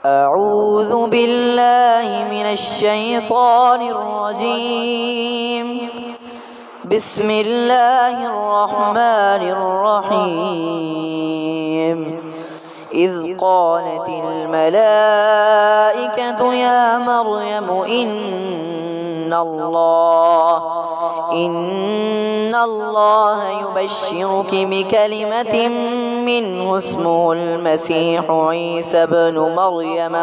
أعوذ بالله من الشيطان الرجيم. بسم الله الرحمن الرحيم. إذ قالت الملائكة يا مريم إن الله يبشرك بكلمة منه اسمه المسيح عيسى ابن مريم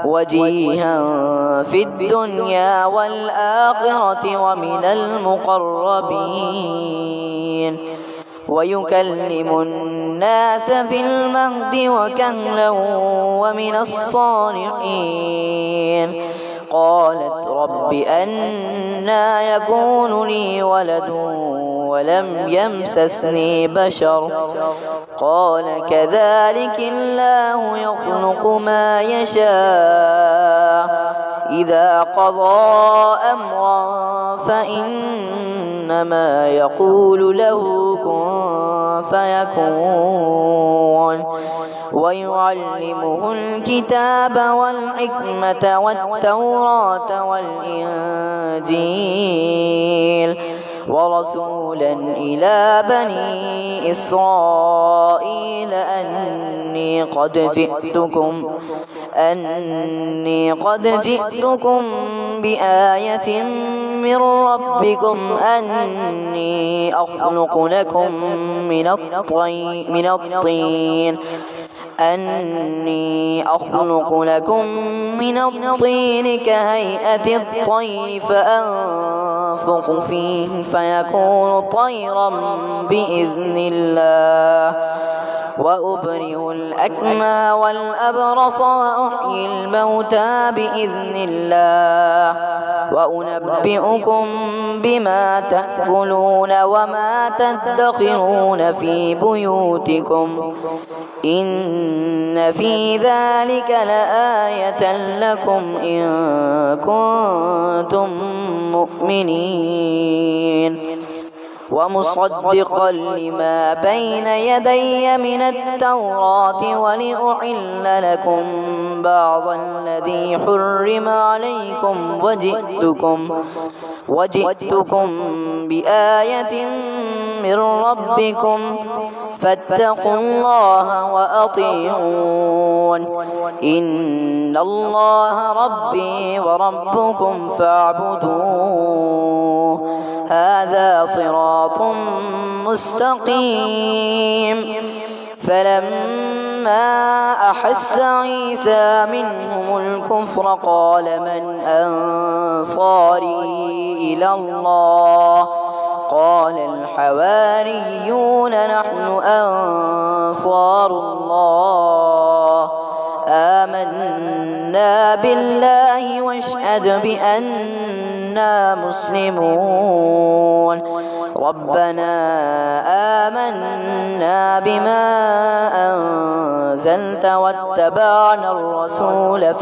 وجيها في الدنيا والآخرة ومن المقربين ويكلم الناس في المهد وكهلا ومن الصالحين. قالت رب أنى يكون لي ولد ولم يمسسني بشر قال كذلك الله يخلق ما يشاء إذا قضى أمرا فإنما يقول له كن فيكون. ويعلمه الكتاب والحكمة والتوراة والإنجيل ورسولا إلى بني إسرائيل أني قد جئتكم بآية من ربكم أني أخلق لكم من الطين كهيئة الطير فأنفخ فيه فيكون طيرا بإذن الله وأبرئ الأكمى والأبرص وأحيي الموتى بإذن الله وأنبئكم بما تأكلون وما تدخرون في بيوتكم إن في ذلك لآية لكم إن كنتم مؤمنين. ومصدقا لما بين يدي من التوراة ولأحل لكم بعض الذي حرم عليكم وجئتكم بآية من ربكم فاتقوا الله وأطيعون إن الله ربي وربكم فاعبدوه هذا صراط مستقيم. فلما أحس عيسى منهم الكفر قال من أنصاري إلى الله قال الحواريون نحن أنصار الله آمنا بالله واشهد بأننا مسلمون. ربنا آمنا بما أنزلت واتبعنا الرسول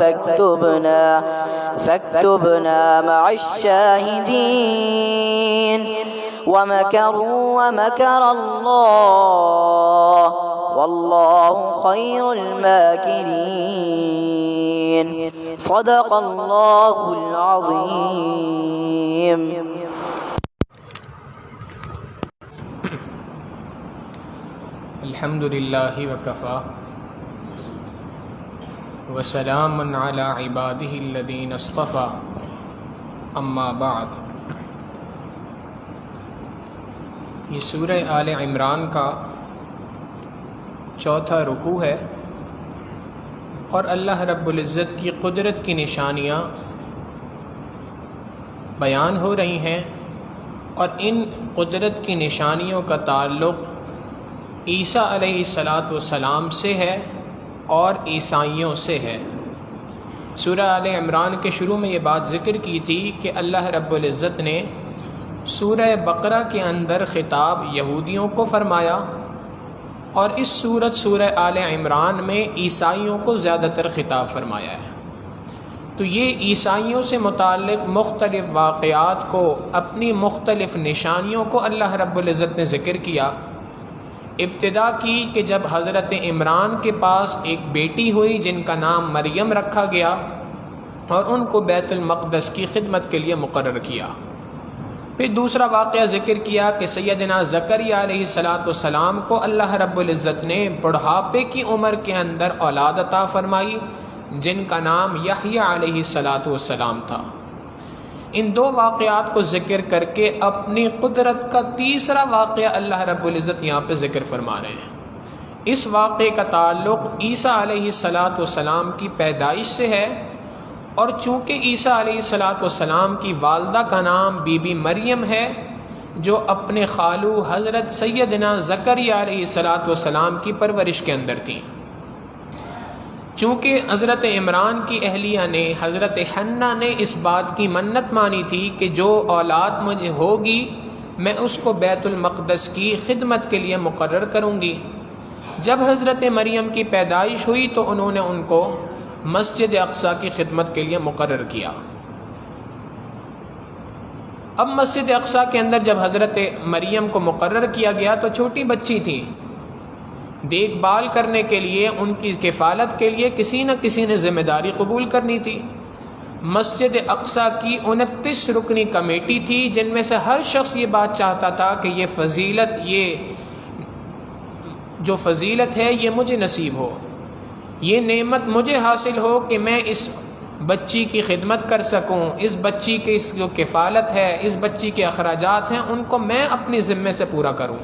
فاكتبنا مع الشاهدين. ومكروا ومكر الله والله خير الماكرين. صدق الله العظيم. الحمد للہ وکفى وسلام علی عباده الذین اصطفى اما بعد. یہ سورہ آل عمران کا چوتھا رکوع ہے اور اللہ رب العزت کی قدرت کی نشانیاں بیان ہو رہی ہیں اور ان قدرت کی نشانیوں کا تعلق عیسیٰ علیہ السلام سے ہے اور عیسائیوں سے ہے. سورہ آل عمران کے شروع میں یہ بات ذکر کی تھی کہ اللہ رب العزت نے سورہ بقرہ کے اندر خطاب یہودیوں کو فرمایا اور اس سورہ آل عمران میں عیسائیوں کو زیادہ تر خطاب فرمایا ہے. تو یہ عیسائیوں سے متعلق مختلف واقعات کو، اپنی مختلف نشانیوں کو اللہ رب العزت نے ذکر کیا۔ ابتدا کی کہ جب حضرت عمران کے پاس ایک بیٹی ہوئی جن کا نام مریم رکھا گیا اور ان کو بیت المقدس کی خدمت کے لیے مقرر کیا۔ پھر دوسرا واقعہ ذکر کیا کہ سیدنا زکریا علیہ السلام کو اللہ رب العزت نے بڑھاپے کی عمر کے اندر اولاد عطا فرمائی جن کا نام یحییٰ علیہ السلام تھا۔ ان دو واقعات کو ذکر کر کے اپنی قدرت کا تیسرا واقعہ اللہ رب العزت یہاں پہ ذکر فرما رہے ہیں۔ اس واقعے کا تعلق عیسیٰ علیہ السلام کی پیدائش سے ہے، اور چونکہ عیسیٰ علیہ السلام کی والدہ کا نام بی بی مریم ہے جو اپنے خالو حضرت سیدنا زکریا علیہ السلام کی پرورش کے اندر تھیں، چونکہ حضرت عمران کی اہلیہ نے، حضرت حنہ نے اس بات کی منت مانی تھی کہ جو اولاد مجھے ہوگی میں اس کو بیت المقدس کی خدمت کے لیے مقرر کروں گی۔ جب حضرت مریم کی پیدائش ہوئی تو انہوں نے ان کو مسجد اقصیٰ کی خدمت کے لیے مقرر کیا۔ اب مسجد اقصیٰ کے اندر جب حضرت مریم کو مقرر کیا گیا تو چھوٹی بچی تھی، دیکھ بھال کرنے کے لیے، ان کی کفالت کے لیے کسی نہ کسی نے ذمہ داری قبول کرنی تھی۔ مسجد اقصیٰ کی 29 رکنی کمیٹی تھی جن میں سے ہر شخص یہ بات چاہتا تھا کہ یہ فضیلت، یہ جو فضیلت ہے یہ مجھے نصیب ہو، یہ نعمت مجھے حاصل ہو کہ میں اس بچی کی خدمت کر سکوں، اس بچی کی جو کفالت ہے، اس بچی کے اخراجات ہیں ان کو میں اپنی ذمے سے پورا کروں۔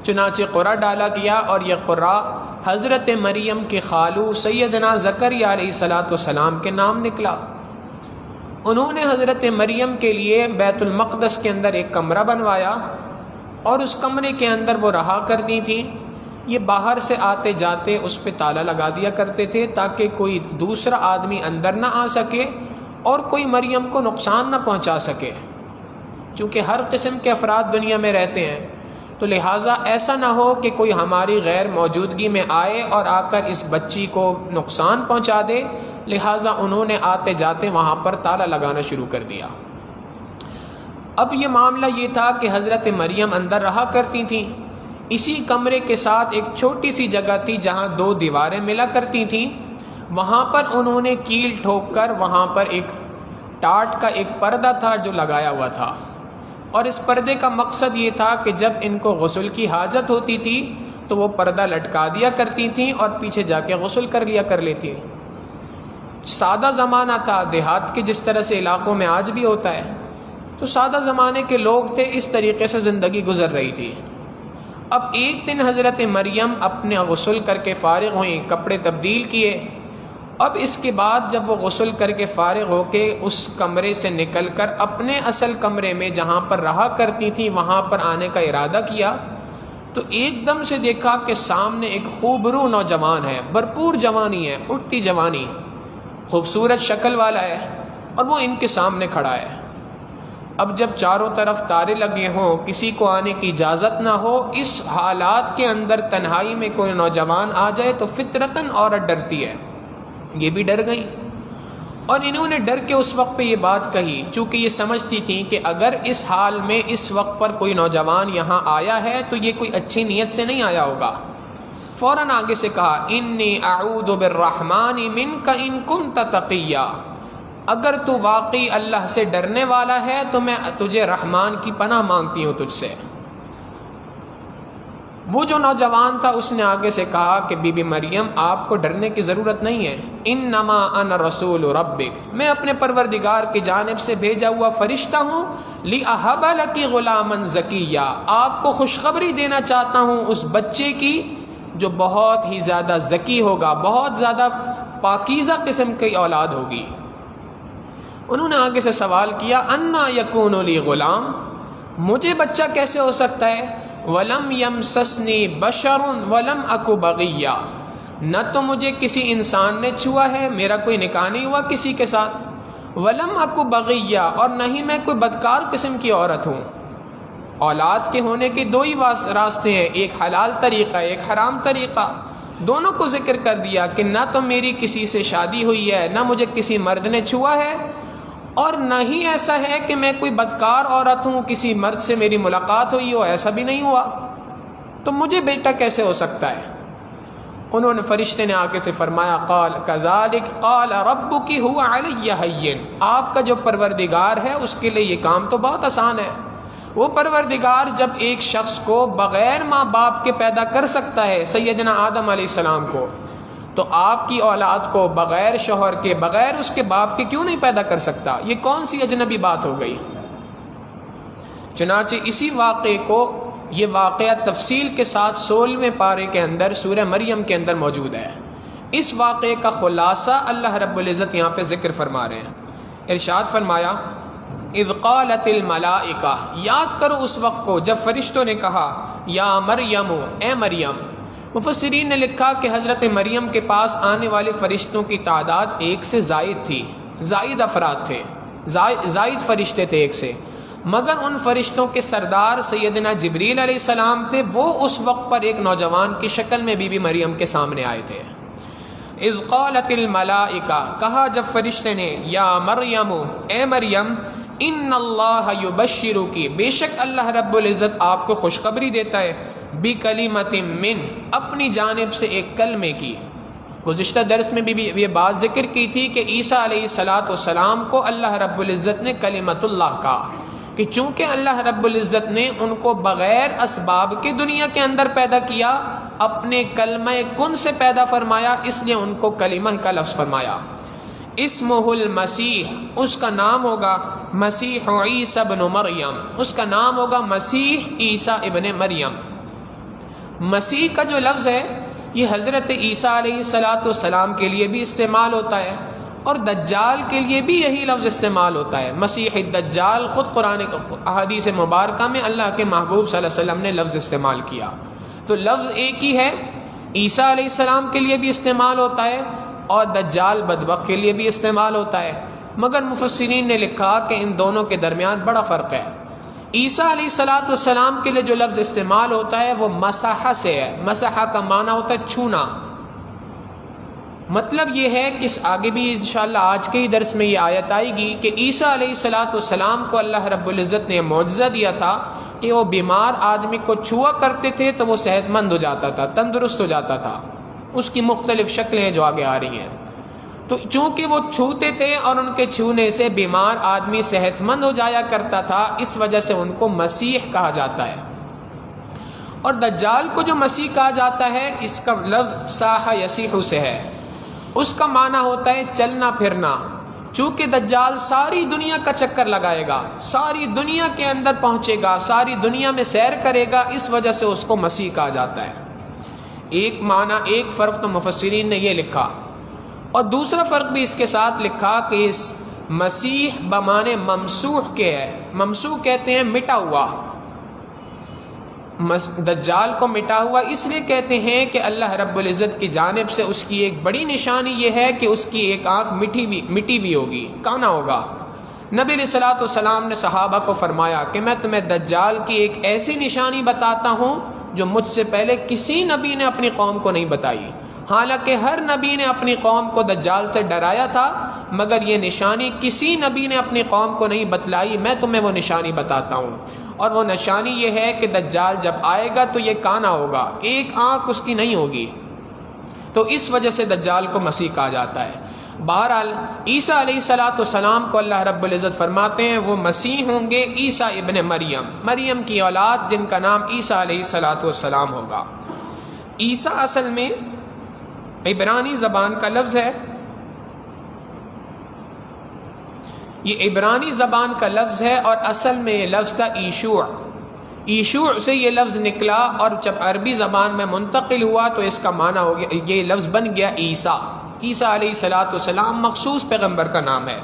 چنانچہ قرعہ ڈالا گیا اور یہ قرعہ حضرت مریم کے خالو سیدنا زکریا علیہ السلام کے نام نکلا۔ انہوں نے حضرت مریم کے لیے بیت المقدس کے اندر ایک کمرہ بنوایا اور اس کمرے کے اندر وہ رہا کرتی تھیں۔ یہ باہر سے آتے جاتے اس پہ تالا لگا دیا کرتے تھے تاکہ کوئی دوسرا آدمی اندر نہ آ سکے اور کوئی مریم کو نقصان نہ پہنچا سکے، چونکہ ہر قسم کے افراد دنیا میں رہتے ہیں، تو لہٰذا ایسا نہ ہو کہ کوئی ہماری غیر موجودگی میں آئے اور آ کر اس بچی کو نقصان پہنچا دے، لہٰذا انہوں نے آتے جاتے وہاں پر تالا لگانا شروع کر دیا۔ اب یہ معاملہ یہ تھا کہ حضرت مریم اندر رہا کرتی تھیں، اسی کمرے کے ساتھ ایک چھوٹی سی جگہ تھی جہاں 2 دیواریں ملا کرتی تھیں، وہاں پر انہوں نے کیل ٹھوک کر وہاں پر ایک ٹاٹ کا ایک پردہ تھا جو لگایا ہوا تھا، اور اس پردے کا مقصد یہ تھا کہ جب ان کو غسل کی حاجت ہوتی تھی تو وہ پردہ لٹکا دیا کرتی تھیں اور پیچھے جا کے غسل کر لیا کر لیتی۔ سادہ زمانہ تھا، دیہات کے جس طرح سے علاقوں میں آج بھی ہوتا ہے، تو سادہ زمانے کے لوگ تھے، اس طریقے سے زندگی گزر رہی تھی۔ اب ایک دن حضرت مریم اپنے غسل کر کے فارغ ہوئیں، کپڑے تبدیل کیے، اب اس کے بعد جب وہ غسل کر کے فارغ ہو کے اس کمرے سے نکل کر اپنے اصل کمرے میں جہاں پر رہا کرتی تھیں وہاں پر آنے کا ارادہ کیا تو ایک دم سے دیکھا کہ سامنے ایک خوبرو نوجوان ہے، بھرپور جوانی ہے، اٹھتی جوانی، خوبصورت شکل والا ہے، اور وہ ان کے سامنے کھڑا ہے۔ اب جب چاروں طرف تارے لگے ہوں، کسی کو آنے کی اجازت نہ ہو، اس حالات کے اندر تنہائی میں کوئی نوجوان آ جائے تو فطرتاً عورت ڈرتی ہے، یہ بھی ڈر گئی، اور انہوں نے ڈر کے اس وقت پہ یہ بات کہی، چونکہ یہ سمجھتی تھیں کہ اگر اس حال میں اس وقت پر کوئی نوجوان یہاں آیا ہے تو یہ کوئی اچھی نیت سے نہیں آیا ہوگا۔ فوراً آگے سے کہا انی اعوذ بالرحمن منک ان کنت تقیا، اگر تو واقعی اللہ سے ڈرنے والا ہے تو میں تجھے رحمان کی پناہ مانگتی ہوں تجھ سے۔ وہ جو نوجوان تھا اس نے آگے سے کہا کہ بی بی مریم آپ کو ڈرنے کی ضرورت نہیں ہے، انما انا رسول ربک، میں اپنے پروردگار کی جانب سے بھیجا ہوا فرشتہ ہوں، لأہب لک غلاما زکیا، آپ کو خوشخبری دینا چاہتا ہوں اس بچے کی جو بہت ہی زیادہ ذکی ہوگا، بہت زیادہ پاکیزہ قسم کی اولاد ہوگی۔ انہوں نے آگے سے سوال کیا انا یکون لی غلام، مجھے بچہ کیسے ہو سکتا ہے، ولم یمسسنی بشر ولم اکو بغیا، نہ تو مجھے کسی انسان نے چھوا ہے، میرا کوئی نکاح نہیں ہوا کسی کے ساتھ، ولم اکو بغیا، اور نہ ہی میں کوئی بدکار قسم کی عورت ہوں۔ اولاد کے ہونے کے 2 ہی راستے ہیں، ایک حلال طریقہ ایک حرام طریقہ، دونوں کو ذکر کر دیا کہ نہ تو میری کسی سے شادی ہوئی ہے، نہ مجھے کسی مرد نے چھوا ہے، اور نہ ہی ایسا ہے کہ میں کوئی بدکار عورت ہوں، کسی مرد سے میری ملاقات ہوئی ہو، ایسا بھی نہیں ہوا، تو مجھے بیٹا کیسے ہو سکتا ہے؟ انہوں نے فرشتے نے آ کے سے فرمایا قال کذالک قال ربک هو علی ہین، آپ کا جو پروردگار ہے اس کے لیے یہ کام تو بہت آسان ہے۔ وہ پروردگار جب ایک شخص کو بغیر ماں باپ کے پیدا کر سکتا ہے، سیدنا آدم علیہ السلام کو، تو آپ کی اولاد کو بغیر شوہر کے، بغیر اس کے باپ کے کیوں نہیں پیدا کر سکتا؟ یہ کون سی اجنبی بات ہو گئی؟ چنانچہ اسی واقعے کو، یہ واقعہ تفصیل کے ساتھ 16ویں پارے کے اندر سورہ مریم کے اندر موجود ہے۔ اس واقعے کا خلاصہ اللہ رب العزت یہاں پہ ذکر فرما رہے ہیں۔ ارشاد فرمایا اذ قالت الملائکہ، یاد کرو اس وقت کو جب فرشتوں نے کہا یا مریم، اے مریم۔ مفسرین نے لکھا کہ حضرت مریم کے پاس آنے والے فرشتوں کی تعداد 1 سے زائد تھی، زائد افراد تھے، زائد فرشتے تھے 1 سے، مگر ان فرشتوں کے سردار سیدنا جبریل علیہ السلام تھے، وہ اس وقت پر ایک نوجوان کی شکل میں بی بی مریم کے سامنے آئے تھے۔ اذ قالت الملائکہ، کہا جب فرشتے نے یا مریم، اے مریم، ان اللہ یبشرک، بے شک اللہ رب العزت آپ کو خوشخبری دیتا ہے، بکلمۃ من، اپنی جانب سے ایک کلمے کی۔ گزشتہ درس میں بھی یہ بات ذکر کی تھی کہ عیسیٰ علیہ السلام کو اللہ رب العزت نے کلمۃ اللہ کہا، کہ چونکہ اللہ رب العزت نے ان کو بغیر اسباب کے دنیا کے اندر پیدا کیا، اپنے کلمہ کن سے پیدا فرمایا، اس لیے ان کو کلمہ کا لفظ فرمایا۔ اسمہ المسیح، اس کا نام ہوگا مسیح عیسیٰ ابن مریم، اس کا نام ہوگا مسیح عیسیٰ ابن مریم۔ مسیح کا جو لفظ ہے یہ حضرت عیسیٰ علیہ السلام کے لیے بھی استعمال ہوتا ہے، اور دجال کے لیے بھی یہی لفظ استعمال ہوتا ہے، مسیح الدجال۔ خود قرآن احادیث مبارکہ میں اللہ کے محبوب صلی اللہ علیہ وسلم نے لفظ استعمال کیا، تو لفظ ایک ہی ہے، عیسیٰ علیہ السلام کے لیے بھی استعمال ہوتا ہے اور دجال بدبخت کے لیے بھی استعمال ہوتا ہے، مگر مفسرین نے لکھا کہ ان دونوں کے درمیان بڑا فرق ہے۔ عیسیٰ علیہ السلام کے لیے جو لفظ استعمال ہوتا ہے وہ مسح سے ہے، مسح کا معنی ہوتا ہے چھونا۔ مطلب یہ ہے کہ آگے بھی انشاءاللہ آج کے ہی درس میں یہ آیت آئے گی کہ عیسیٰ علیہ السلام کو اللہ رب العزت نے معجزہ دیا تھا کہ وہ بیمار آدمی کو چھوا کرتے تھے تو وہ صحت مند ہو جاتا تھا، تندرست ہو جاتا تھا۔ اس کی مختلف شکلیں جو آگے آ رہی ہیں، تو چونکہ وہ چھوتے تھے اور ان کے چھونے سے بیمار آدمی صحت مند ہو جایا کرتا تھا، اس وجہ سے ان کو مسیح کہا جاتا ہے۔ اور دجال کو جو مسیح کہا جاتا ہے، اس کا لفظ صاح یصیح سے ہے، اس کا معنی ہوتا ہے چلنا پھرنا۔ چونکہ دجال ساری دنیا کا چکر لگائے گا، ساری دنیا کے اندر پہنچے گا، ساری دنیا میں سیر کرے گا، اس وجہ سے اس کو مسیح کہا جاتا ہے۔ ایک معنی، ایک فرق تو مفسرین نے یہ لکھا، اور دوسرا فرق بھی اس کے ساتھ لکھا کہ اس مسیح بمانے ممسوح کے ہے، ممسوح کہتے ہیں مٹا ہوا، دجال کو مٹا ہوا اس لیے کہتے ہیں کہ اللہ رب العزت کی جانب سے اس کی ایک بڑی نشانی یہ ہے کہ اس کی ایک آنکھ مٹی بھی ہوگی، کانا ہوگا۔ نبی علیہ السلام نے صحابہ کو فرمایا کہ میں تمہیں دجال کی ایک ایسی نشانی بتاتا ہوں جو مجھ سے پہلے کسی نبی نے اپنی قوم کو نہیں بتائی، حالانکہ ہر نبی نے اپنی قوم کو دجال سے ڈرایا تھا، مگر یہ نشانی کسی نبی نے اپنی قوم کو نہیں بتلائی، میں تمہیں وہ نشانی بتاتا ہوں۔ اور وہ نشانی یہ ہے کہ دجال جب آئے گا تو یہ کانا ہوگا، ایک آنکھ اس کی نہیں ہوگی، تو اس وجہ سے دجال کو مسیح کہا جاتا ہے۔ بہرحال عیسیٰ علیہ السلام کو اللہ رب العزت فرماتے ہیں وہ مسیح ہوں گے، عیسیٰ ابن مریم، مریم کی اولاد جن کا نام عیسیٰ علیہ السلام ہوگا۔ عیسیٰ اصل میں عبرانی زبان کا لفظ ہے، یہ عبرانی زبان کا لفظ ہے، اور اصل میں یہ لفظ تھا ایشوع، ایشوع سے یہ لفظ نکلا، اور جب عربی زبان میں منتقل ہوا تو اس کا معنی ہو گیا، یہ لفظ بن گیا عیسیٰ۔ عیسیٰ علیہ السلام مخصوص پیغمبر کا نام ہے،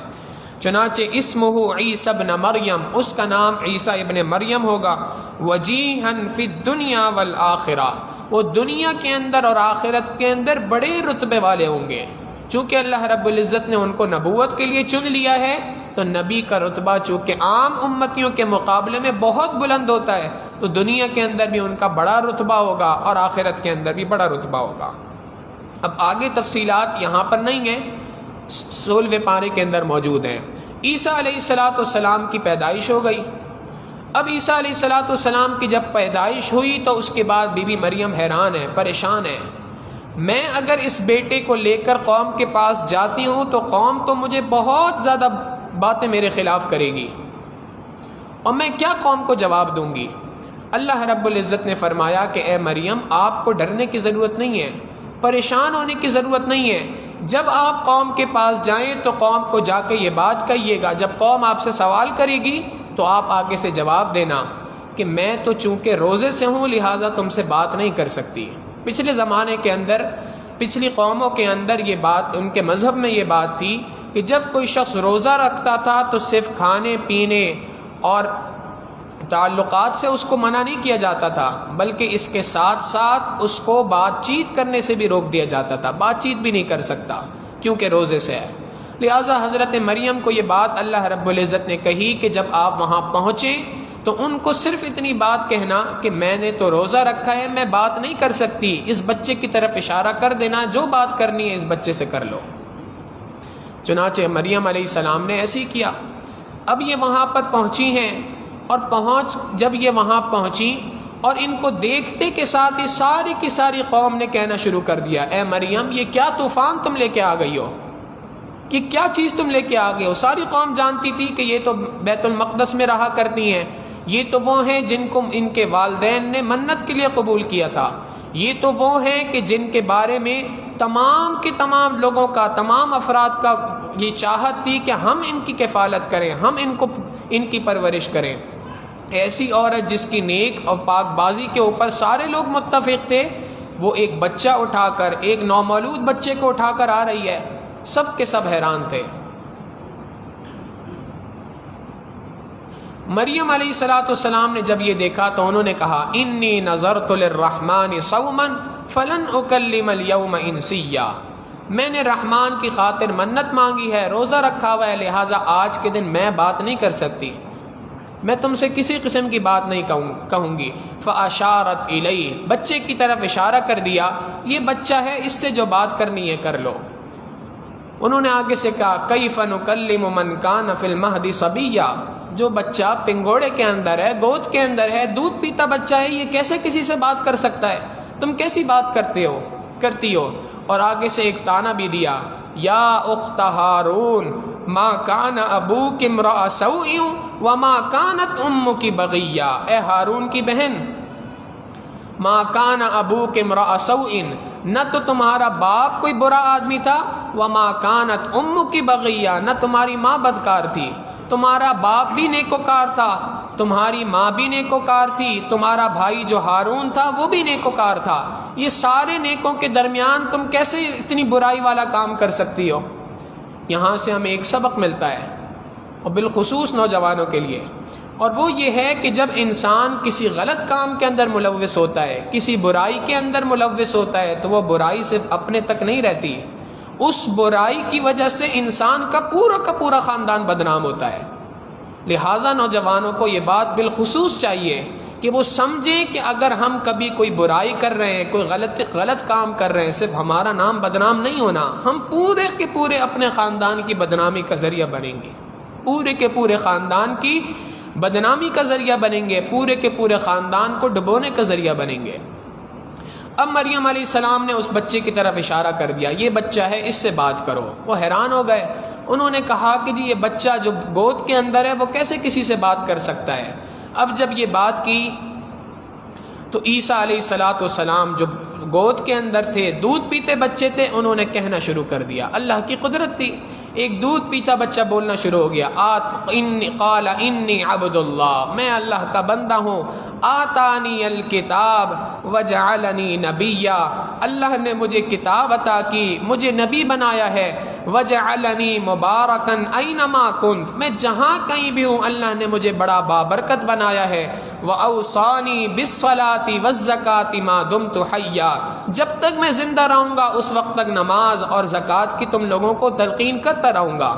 چنانچہ اسمہ عیسیٰ ابن مریم، اس کا نام عیسیٰ ابن مریم ہوگا۔ وجیہا فی الدنیا والآخرہ، وہ دنیا کے اندر اور آخرت کے اندر بڑے رتبے والے ہوں گے، چونکہ اللہ رب العزت نے ان کو نبوت کے لیے چن لیا ہے، تو نبی کا رتبہ چونکہ عام امتیوں کے مقابلے میں بہت بلند ہوتا ہے، تو دنیا کے اندر بھی ان کا بڑا رتبہ ہوگا اور آخرت کے اندر بھی بڑا رتبہ ہوگا۔ اب آگے تفصیلات یہاں پر نہیں ہیں، 16ویں پارے کے اندر موجود ہیں۔ عیسیٰ علیہ السلام کی پیدائش ہو گئی۔ اب عیسیٰ علیہ السلام کی جب پیدائش ہوئی تو اس کے بعد بی بی مریم حیران ہے، پریشان ہے، میں اگر اس بیٹے کو لے کر قوم کے پاس جاتی ہوں تو قوم تو مجھے بہت زیادہ باتیں میرے خلاف کرے گی، اور میں کیا قوم کو جواب دوں گی؟ اللہ رب العزت نے فرمایا کہ اے مریم، آپ کو ڈرنے کی ضرورت نہیں ہے، پریشان ہونے کی ضرورت نہیں ہے۔ جب آپ قوم کے پاس جائیں تو قوم کو جا کے یہ بات کہیے گا، جب قوم آپ سے سوال کرے گی تو آپ آگے سے جواب دینا کہ میں تو چونکہ روزے سے ہوں لہٰذا تم سے بات نہیں کر سکتی۔ پچھلے زمانے کے اندر، پچھلی قوموں کے اندر یہ بات، ان کے مذہب میں یہ بات تھی کہ جب کوئی شخص روزہ رکھتا تھا تو صرف کھانے پینے اور تعلقات سے اس کو منع نہیں کیا جاتا تھا، بلکہ اس کے ساتھ ساتھ اس کو بات چیت کرنے سے بھی روک دیا جاتا تھا، بات چیت بھی نہیں کر سکتا کیونکہ روزے سے ہے۔ لہٰذا حضرت مریم کو یہ بات اللہ رب العزت نے کہی کہ جب آپ وہاں پہنچے تو ان کو صرف اتنی بات کہنا کہ میں نے تو روزہ رکھا ہے، میں بات نہیں کر سکتی، اس بچے کی طرف اشارہ کر دینا، جو بات کرنی ہے اس بچے سے کر لو۔ چنانچہ مریم علیہ السلام نے ایسے ہی کیا۔ اب یہ وہاں پر پہنچی ہیں، اور جب یہ وہاں پہنچی اور ان کو دیکھتے کے ساتھ ہی ساری کی ساری قوم نے کہنا شروع کر دیا، اے مریم یہ کیا طوفان تم لے کے آ گئی ہو، کہ کیا چیز تم لے کے آ گئے ہو؟ ساری قوم جانتی تھی کہ یہ تو بیت المقدس میں رہا کرتی ہیں، یہ تو وہ ہیں جن کو ان کے والدین نے منت کے لیے قبول کیا تھا، یہ تو وہ ہیں کہ جن کے بارے میں تمام کے تمام لوگوں کا، تمام افراد کا یہ چاہت تھی کہ ہم ان کی کفالت کریں، ہم ان کی پرورش کریں۔ ایسی عورت جس کی نیک اور پاک بازی کے اوپر سارے لوگ متفق تھے، وہ ایک بچہ اٹھا کر، ایک نومولود بچے کو اٹھا کر آ رہی ہے، سب کے سب حیران تھے۔ مریم علیہ السلام نے جب یہ دیکھا تو انہوں نے کہا انی نذرت للرحمن صوما فلن اکلم اليوم انسیا، میں نے رحمان کی خاطر منت مانگی ہے، روزہ رکھا ہوا ہے، لہٰذا آج کے دن میں بات نہیں کر سکتی، میں تم سے کسی قسم کی بات نہیں کہوں گی۔ فاشارت الیہ، بچے کی طرف اشارہ کر دیا، یہ بچہ ہے، اس سے جو بات کرنی ہے کر لو۔ انہوں نے آگے سے کہا کیف نکلم من کان فی المہد صبیا، جو بچہ پنگوڑے کے اندر ہے، گود کے اندر ہے، دودھ پیتا بچہ ہے، یہ کیسے کسی سے بات کر سکتا ہے؟ تم کیسی بات کرتی ہو؟ اور آگے سے ایک طعنہ بھی دیا، یا اخت ہارون ما کان ابوک امرأ سوء وما کانت امک بغیہ، اے ہارون کی بہن، ما کان ابوک امرأ سوء، نہ تو تمہارا باپ کوئی برا آدمی تھا، وما کانت امک بغیہ، نہ تمہاری ماں بدکار تھی، تمہارا باپ بھی نیکوکار تھا، تمہاری ماں بھی نیکوکار تھی، تمہارا بھائی جو ہارون تھا وہ بھی نیکوکار تھا، یہ سارے نیکوں کے درمیان تم کیسے اتنی برائی والا کام کر سکتی ہو؟ یہاں سے ہمیں ایک سبق ملتا ہے، اور بالخصوص نوجوانوں کے لیے، اور وہ یہ ہے کہ جب انسان کسی غلط کام کے اندر ملوث ہوتا ہے، کسی برائی کے اندر ملوث ہوتا ہے، تو وہ برائی صرف اپنے تک نہیں رہتی، اس برائی کی وجہ سے انسان کا پورا خاندان بدنام ہوتا ہے۔ لہٰذا نوجوانوں کو یہ بات بالخصوص چاہیے کہ وہ سمجھیں کہ اگر ہم کبھی کوئی برائی کر رہے ہیں، کوئی غلط کام کر رہے ہیں، صرف ہمارا نام بدنام نہیں ہونا، ہم پورے کے پورے اپنے خاندان کی بدنامی کا ذریعہ بنیں گے، پورے کے پورے خاندان کی بدنامی کا ذریعہ بنیں گے، پورے کے پورے خاندان کو ڈبونے کا ذریعہ بنیں گے۔ اب مریم علیہ السلام نے اس بچے کی طرف اشارہ کر دیا، یہ بچہ ہے، اس سے بات کرو۔ وہ حیران ہو گئے، انہوں نے کہا کہ جی یہ بچہ جو گود کے اندر ہے وہ کیسے کسی سے بات کر سکتا ہے؟ اب جب یہ بات کی تو عیسیٰ علیہ السلام جو گود کے اندر تھے، دودھ پیتے بچے تھے، انہوں نے کہنا شروع کر دیا، اللہ کی قدرت تھی، ایک دودھ پیتا بچہ بولنا شروع ہو گیا، قال انی عبد اللہ، میں اللہ کا بندہ ہوں، آتانی الکتاب وجعلنی نبیا، اللہ نے مجھے کتاب عطا کی، مجھے نبی بنایا ہے، وجعلنی مبارکن اینما کنت، میں جہاں کہیں بھی ہوں اللہ نے مجھے بڑا بابرکت بنایا ہے، واوصانی بالصلاۃ والزکاۃ ما دمت حیا، جب تک میں زندہ رہوں گا اس وقت تک نماز اور زکوٰۃ کی تم لوگوں کو تلقین کرتا رہوں گا،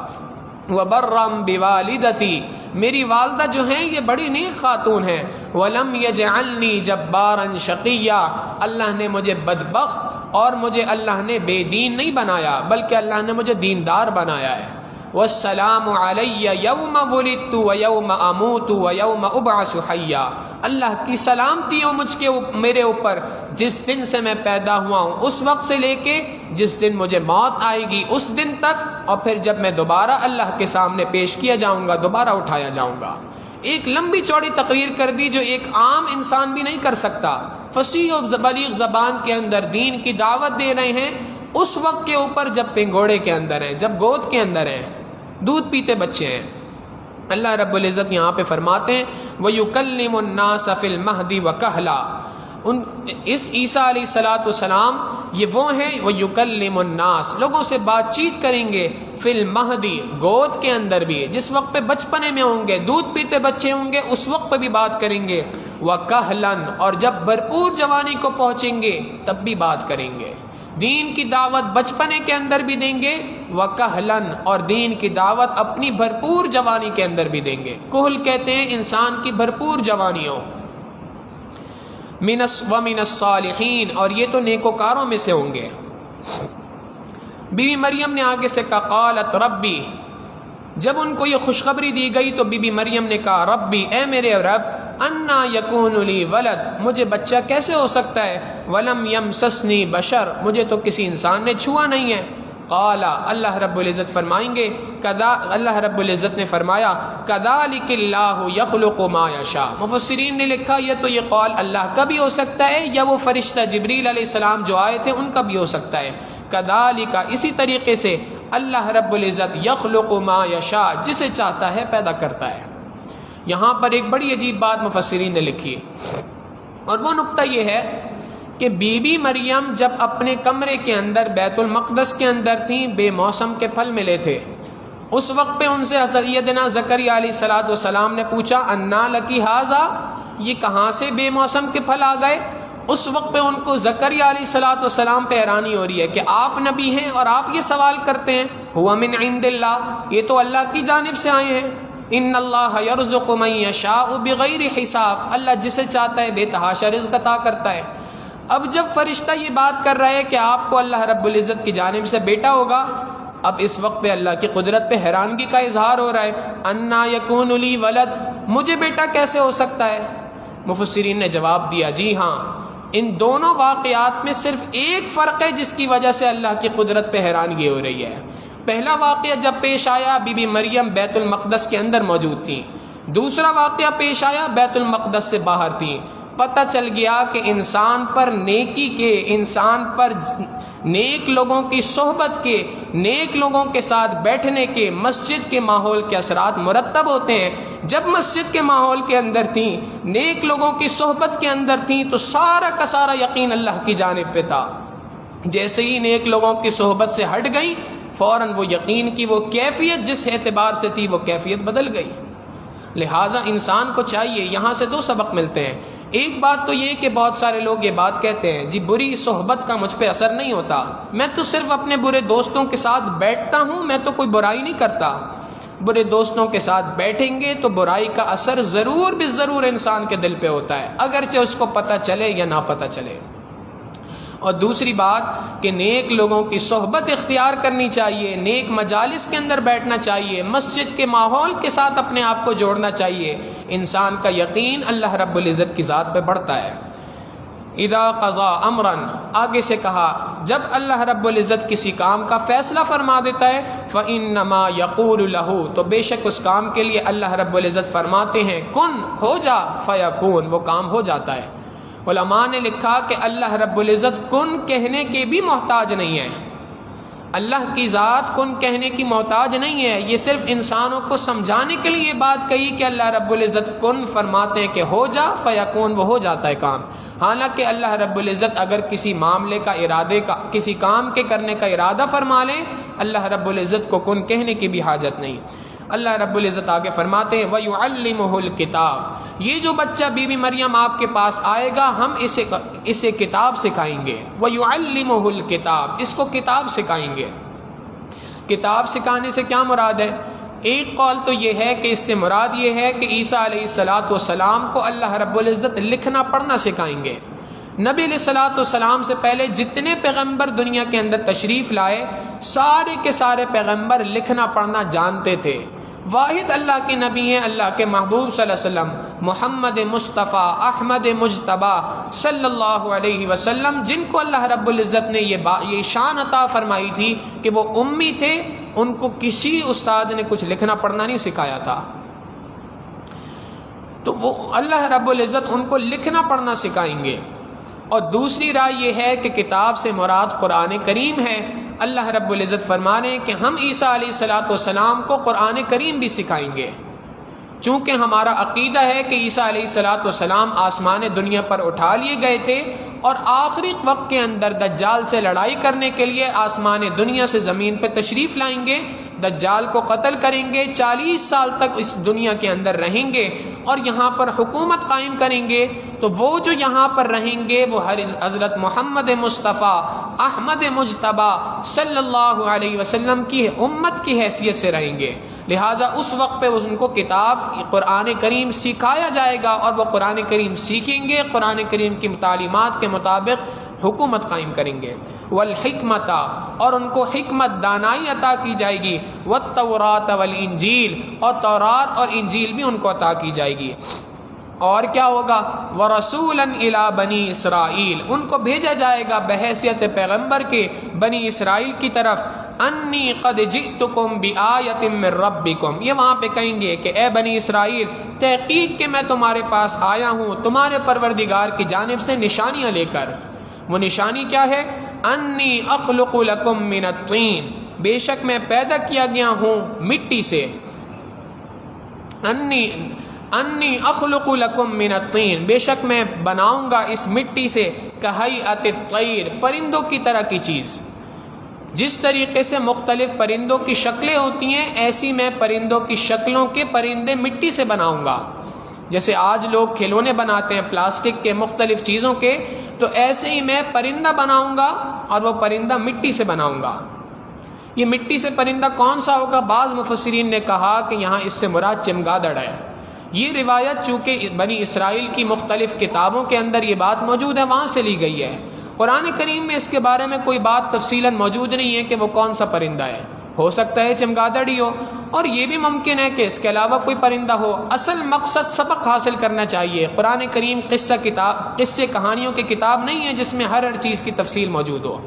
وبرم بوالدتی، میری والدہ جو ہیں یہ بڑی نیک خاتون ہیں، ولم یجعلنی جبارا شقیا، اللہ نے مجھے بدبخت اور مجھے اللہ نے بے دین نہیں بنایا بلکہ اللہ نے مجھے دیندار بنایا ہے۔ والسلام علی یوم ولدت و یوم اموت و یوم ابعث حیا، اللہ کی سلامتی ہو میرے اوپر جس دن سے میں پیدا ہوا ہوں اس وقت سے لے کے جس دن مجھے موت آئے گی اس دن تک، اور پھر جب میں دوبارہ اللہ کے سامنے پیش کیا جاؤں گا دوبارہ اٹھایا جاؤں گا۔ ایک لمبی چوڑی تقریر کر دی جو ایک عام انسان بھی نہیں کر سکتا۔ فصیح و بلیغ زبان کے اندر دین کی دعوت دے رہے ہیں اس وقت کے اوپر جب پنگوڑے کے اندر ہیں، جب گود کے اندر ہیں، دودھ پیتے بچے ہیں۔ اللہ رب العزت یہاں پہ فرماتے ہیں وَيُكَلِّمُ النَّاسَ فِي الْمَهْدِ وَكَهْلًا، اس عیسیٰ علیہ السلام یہ وہ ہیں وَيُكَلِّمُ النَّاسَ، لوگوں سے بات چیت کریں گے، فی المہدی، گود کے اندر بھی، جس وقت پہ بچپنے میں ہوں گے، دودھ پیتے بچے ہوں گے اس وقت پہ بھی بات کریں گے، وَكَهْلًا، اور جب بھرپور جوانی کو پہنچیں گے تب بھی بات کریں گے۔ دین کی دعوت بچپنے کے اندر بھی دیں گے، وَكَهْلًا، اور دین کی دعوت اپنی بھرپور جوانی کے اندر بھی دیں گے۔ کہل کہتے ہیں انسان کی بھرپور جوانی ہو۔ وَمِنَ الصَّالِحِينَ، اور یہ تو نیکوکاروں میں سے ہوں گے۔ بی بی مریم نے آگے سے کہا قالت ربی، جب ان کو یہ خوشخبری دی گئی تو بی بی مریم نے کہا ربی، اے میرے رب، انا یکون لی ولد، مجھے بچہ کیسے ہو سکتا ہے، ولم یمسسنی بشر، مجھے تو کسی انسان نے چھوا نہیں ہے۔ قال، اللہ رب العزت فرمائیں گے، اللہ رب العزت نے فرمایا کذالک اللہ یخلق ما یشاء۔ مفسرین نے لکھا یہ تو یہ قول اللہ کا بھی ہو سکتا ہے یا وہ فرشتہ جبریل علیہ السلام جو آئے تھے ان کا بھی ہو سکتا ہے۔ کذالک، اسی طریقے سے اللہ رب العزت یخلق ما یشاء، جسے چاہتا ہے پیدا کرتا ہے۔ یہاں پر ایک بڑی عجیب بات مفسرین نے لکھی، اور وہ نقطہ یہ ہے کہ بی بی مریم جب اپنے کمرے کے اندر بیت المقدس کے اندر تھیں، بے موسم کے پھل ملے تھے، اس وقت پہ ان سے سیدنا زکریا علیہ السلام نے پوچھا انا لکی ھذا، یہ کہاں سے بے موسم کے پھل آ گئے؟ اس وقت پہ ان کو زکریا علیہ السلام پہ حیرانی ہو رہی ہے کہ آپ نبی ہیں اور آپ یہ سوال کرتے ہیں، ہوا من عند اللہ، یہ تو اللہ کی جانب سے آئے ہیں، ان اللہ یرزق من یشاء بغیر حساب، اللہ جسے چاہتا ہے بے تحاشا رزق عطا کرتا ہے۔ اب جب فرشتہ یہ بات کر رہا ہے کہ آپ کو اللہ رب العزت کی جانب سے بیٹا ہوگا، اب اس وقت پہ اللہ کی قدرت پہ حیرانگی کا اظہار ہو رہا ہے، انا یکون لی ولد، مجھے بیٹا کیسے ہو سکتا ہے؟ مفسرین نے جواب دیا جی ہاں، ان دونوں واقعات میں صرف ایک فرق ہے جس کی وجہ سے اللہ کی قدرت پہ حیرانگی ہو رہی ہے۔ پہلا واقعہ جب پیش آیا بی بی مریم بیت المقدس کے اندر موجود تھیں، دوسرا واقعہ پیش آیا بیت المقدس سے باہر تھیں۔ پتہ چل گیا کہ انسان پر نیکی کے، انسان پر نیک لوگوں کی صحبت کے، نیک لوگوں کے ساتھ بیٹھنے کے، مسجد کے ماحول کے اثرات مرتب ہوتے ہیں۔ جب مسجد کے ماحول کے اندر تھیں، نیک لوگوں کی صحبت کے اندر تھیں، تو سارا کا سارا یقین اللہ کی جانب پہ تھا۔ جیسے ہی نیک لوگوں کی صحبت سے ہٹ گئی، فوراً وہ یقین کی وہ کیفیت جس اعتبار سے تھی وہ کیفیت بدل گئی۔ لہٰذا انسان کو چاہیے، یہاں سے دو سبق ملتے ہیں۔ ایک بات تو یہ کہ بہت سارے لوگ یہ بات کہتے ہیں جی بری صحبت کا مجھ پہ اثر نہیں ہوتا، میں تو صرف اپنے برے دوستوں کے ساتھ بیٹھتا ہوں، میں تو کوئی برائی نہیں کرتا۔ برے دوستوں کے ساتھ بیٹھیں گے تو برائی کا اثر ضرور بالضرور انسان کے دل پہ ہوتا ہے، اگرچہ اس کو پتہ چلے یا نہ پتہ چلے۔ اور دوسری بات کہ نیک لوگوں کی صحبت اختیار کرنی چاہیے، نیک مجالس کے اندر بیٹھنا چاہیے، مسجد کے ماحول کے ساتھ اپنے آپ کو جوڑنا چاہیے، انسان کا یقین اللہ رب العزت کی ذات پہ بڑھتا ہے۔ اذا قضا امرا، آگے سے کہا جب اللہ رب العزت کسی کام کا فیصلہ فرما دیتا ہے، فانما یقول له، تو بے شک اس کام کے لیے اللہ رب العزت فرماتے ہیں کن، ہو جا، فیکون، وہ کام ہو جاتا ہے۔ علماء نے لکھا کہ اللہ رب العزت کن کہنے کے بھی محتاج نہیں ہے، اللہ کی ذات کن کہنے کی محتاج نہیں ہے، یہ صرف انسانوں کو سمجھانے کے لیے یہ بات کہی کہ اللہ رب العزت کن فرماتے ہیں کہ ہو جا، فیکون، وہ ہو جاتا ہے کام۔ حالانکہ اللہ رب العزت اگر کسی معاملے کا ارادے کا، کسی کام کے کرنے کا ارادہ فرما لیں، اللہ رب العزت کو کن کہنے کی بھی حاجت نہیں۔ اللہ رب العزت آگے فرماتے ہیں وَيُعَلِّمُهُ الْكِتَابَ، یہ جو بچہ بی بی مریم آپ کے پاس آئے گا ہم اسے کتاب سکھائیں گے۔ وَيُعَلِّمُهُ الْكِتَابَ، اس کو کتاب سکھائیں گے۔ کتاب سکھانے سے کیا مراد ہے؟ ایک قول تو یہ ہے کہ اس سے مراد یہ ہے کہ عیسیٰ علیہ السلام کو اللہ رب العزت لکھنا پڑھنا سکھائیں گے۔ نبی علیہ الصلوۃ والسلام سے پہلے جتنے پیغمبر دنیا کے اندر تشریف لائے سارے کے سارے پیغمبر لکھنا پڑھنا جانتے تھے. واحد اللہ کے نبی ہیں اللہ کے محبوب صلی اللہ علیہ وسلم محمد مصطفیٰ احمد مجتبیٰ صلی اللہ علیہ وسلم، جن کو اللہ رب العزت نے یہ شان عطا فرمائی تھی کہ وہ امی تھے، ان کو کسی استاد نے کچھ لکھنا پڑھنا نہیں سکھایا تھا. تو وہ اللہ رب العزت ان کو لکھنا پڑھنا سکھائیں گے. اور دوسری رائے یہ ہے کہ کتاب سے مراد قرآن کریم ہے. اللہ رب العزت فرما رہے ہیں کہ ہم عیسیٰ علیہ الصلوۃ والسلام کو قرآن کریم بھی سکھائیں گے، چونکہ ہمارا عقیدہ ہے کہ عیسیٰ علیہ الصلوۃ والسلام آسمان دنیا پر اٹھا لیے گئے تھے اور آخری وقت کے اندر دجال سے لڑائی کرنے کے لیے آسمان دنیا سے زمین پہ تشریف لائیں گے، دجال کو قتل کریں گے، 40 سال تک اس دنیا کے اندر رہیں گے اور یہاں پر حکومت قائم کریں گے. تو وہ جو یہاں پر رہیں گے وہ حضرت محمد مصطفیٰ احمد مجتبیٰ صلی اللہ علیہ وسلم کی امت کی حیثیت سے رہیں گے. لہٰذا اس وقت پہ ان کو کتاب قرآن کریم سکھایا جائے گا اور وہ قرآن کریم سیکھیں گے، قرآن کریم کی تعلیمات کے مطابق حکومت قائم کریں گے. والحکمت، اور ان کو حکمت دانائی عطا کی جائے گی. والتورات والانجیل، اور تورات اور انجیل بھی ان کو عطا کی جائے گی. اور کیا ہوگا؟ ورسولا الی بنی اسرائیل، ان کو بھیجا جائے گا بحیثیت پیغمبر کے بنی اسرائیل کی طرف. انی قد جئتکم بآیۃ من ربکم، یہ وہاں پہ کہیں گے کہ اے بنی اسرائیل تحقیق کہ میں تمہارے پاس آیا ہوں تمہارے پروردگار کی جانب سے نشانیاں لے کر. وہ نشانی کیا ہے؟ انی اخلق لکم من الطین، بے شک میں پیدا کیا گیا ہوں مٹی سے. انی اخلق لکم من الطین، بے شک میں بناؤں گا اس مٹی سے کہیئۃ الطیر، پرندوں کی طرح کی چیز. جس طریقے سے مختلف پرندوں کی شکلیں ہوتی ہیں ایسی میں پرندوں کی شکلوں کے پرندے مٹی سے بناؤں گا. جیسے آج لوگ کھلونے بناتے ہیں پلاسٹک کے مختلف چیزوں کے، تو ایسے ہی میں پرندہ بناؤں گا اور وہ پرندہ مٹی سے بناؤں گا. یہ مٹی سے پرندہ کون سا ہوگا؟ بعض مفسرین نے کہا کہ یہاں اس سے مراد چمگادڑ ہے. یہ روایت چونکہ بنی اسرائیل کی مختلف کتابوں کے اندر یہ بات موجود ہے، وہاں سے لی گئی ہے. قرآن کریم میں اس کے بارے میں کوئی بات تفصیلاً موجود نہیں ہے کہ وہ کون سا پرندہ ہے. ہو سکتا ہے چمگادڑ ہی ہو، اور یہ بھی ممکن ہے کہ اس کے علاوہ کوئی پرندہ ہو. اصل مقصد سبق حاصل کرنا چاہیے. قرآن کریم قصے کہانیوں کی کتاب نہیں ہے جس میں ہر چیز کی تفصیل موجود ہو.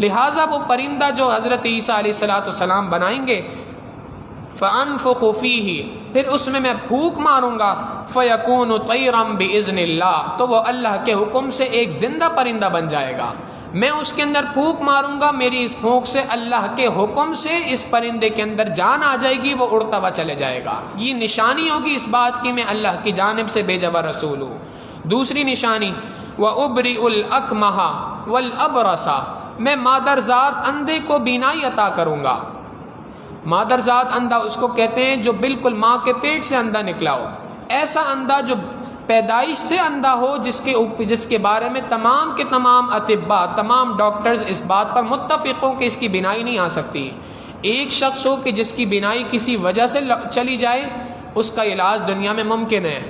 لہٰذا وہ پرندہ جو حضرت عیسیٰ علیہ الصلوۃ والسلام بنائیں گے، فَأَنفُخُ فِيهِ، پھر اس میں پھونک ماروں گا، فَيَكُونُ طَيْرًا بِإِذْنِ اللَّهِ، تو وہ اللہ کے حکم سے ایک زندہ پرندہ بن جائے گا. میں اس کے اندر پھونک ماروں گا، میری اس پھونک سے اللہ کے حکم سے اس پرندے کے اندر جان آ جائے گی، وہ اڑتا ہوا چلے جائے گا. یہ نشانی ہوگی اس بات کی میں اللہ کی جانب سے بھیجا ہوا رسول ہوں. دوسری نشانی وَأُبْرِئُ الْأَكْمَحَ وَالْأَبْرَصَ، میں مادرزاد اندھے کو بینائی عطا کروں گا. مادرزاد اندھا اس کو کہتے ہیں جو بالکل ماں کے پیٹ سے اندھا نکلا ہو. ایسا اندھا جو پیدائش سے اندھا ہو، جس کے بارے میں تمام کے تمام اطباء، تمام ڈاکٹرز اس بات پر متفق ہوں کہ اس کی بینائی نہیں آ سکتی. ایک شخص ہو کہ جس کی بینائی کسی وجہ سے چلی جائے، اس کا علاج دنیا میں ممکن ہے،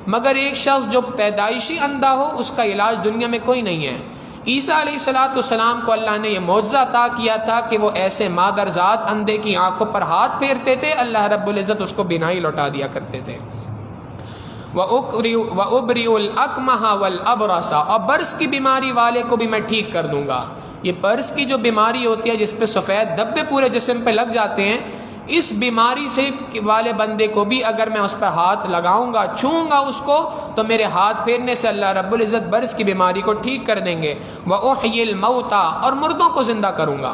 مگر ایک شخص جو پیدائشی اندھا ہو اس کا علاج دنیا میں کوئی نہیں ہے. عیسیٰ علیہ الصلوۃ والسلام کو اللہ نے یہ معجزہ عطا کیا تھا کہ وہ ایسے مادرزاد اندھے کی آنکھوں پر ہاتھ پھیرتے تھے، اللہ رب العزت اس کو بینائی لوٹا دیا کرتے تھے. وَأُبْرِئُ الْأَكْمَحَ وَالْأَبْرَصَ، اور برس کی بیماری والے کو بھی میں ٹھیک کر دوں گا. یہ برس کی جو بیماری ہوتی ہے جس پہ سفید دھبے پورے جسم پہ لگ جاتے ہیں، اس بیماری سے والے بندے کو بھی اگر میں اس پہ ہاتھ لگاؤں گا، چھوؤں گا اس کو، تو میرے ہاتھ پھیرنے سے اللہ رب العزت برس کی بیماری کو ٹھیک کر دیں گے. وَأُحْيِي الْمَوْتَى، اور مردوں کو زندہ کروں گا.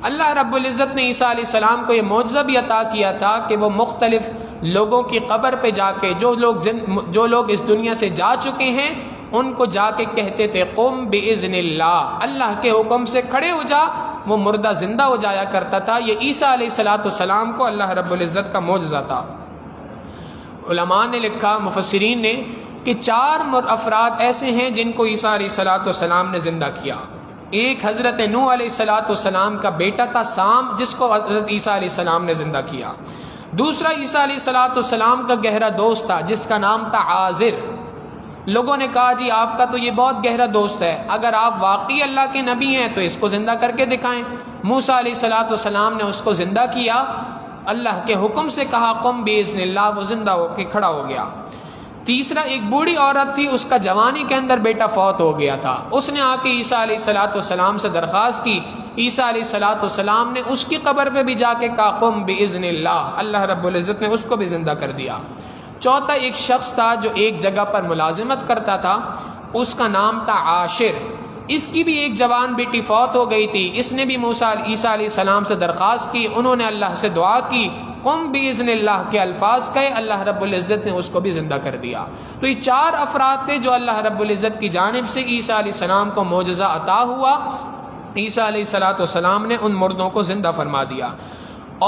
اللہ رب العزت نے عیسیٰ علیہ السلام کو یہ معجزہ بھی عطا کیا تھا کہ وہ مختلف لوگوں کی قبر پہ جا کے جو لوگ اس دنیا سے جا چکے ہیں ان کو جا کے کہتے تھے قم بِإِذْنِ اللَّهِ، اللہ کے حکم سے کھڑے ہو جا. وہ مردہ زندہ ہو جایا کرتا تھا. یہ عیسیٰ علیہ الصلوۃ والسلام کو اللہ رب العزت کا معجزہ تھا. علماء نے لکھا، مفسرین نے، کہ 4 افراد ایسے ہیں جن کو عیسیٰ علیہ الصلوۃ والسلام نے زندہ کیا. ایک حضرت نوح علیہ الصلوۃ والسلام کا بیٹا تھا سام، جس کو حضرت عیسیٰ علیہ السلام نے زندہ کیا. دوسرا عیسیٰ علیہ الصلوۃ والسلام کا گہرا دوست تھا جس کا نام تھا عازر. لوگوں نے کہا جی آپ کا تو یہ بہت گہرا دوست ہے، اگر آپ واقعی اللہ کے نبی ہیں تو اس کو زندہ کر کے دکھائیں۔ موسیٰ علیہ السلام نے اس کو زندہ کیا، اللہ کے حکم سے کہا قم باذن اللہ، وہ زندہ ہو کے کھڑا ہو گیا۔ تیسرا، ایک بوڑھی عورت تھی، اس کا جوانی کے اندر بیٹا فوت ہو گیا تھا، اس نے آ کے عیسیٰ علیہ السلام سے درخواست کی، عیسیٰ علیہ السلام نے اس کی قبر پہ بھی جا کے کہا قم باذن اللہ، اللہ رب العزت نے اس کو بھی زندہ کر دیا۔ چوتھا، ایک شخص تھا جو ایک جگہ پر ملازمت کرتا تھا، اس کا نام تھا عاشر، اس کی بھی ایک جوان بیٹی فوت ہو گئی تھی، اس نے بھی عیسیٰ علیہ السلام سے درخواست کی، انہوں نے اللہ سے دعا کی، قم باذن اللہ کے الفاظ کہے، اللہ رب العزت نے اس کو بھی زندہ کر دیا۔ تو یہ 4 افراد تھے جو اللہ رب العزت کی جانب سے عیسیٰ علیہ السلام کو معجزہ عطا ہوا، عیسیٰ علیہ السلام نے ان مردوں کو زندہ فرما دیا۔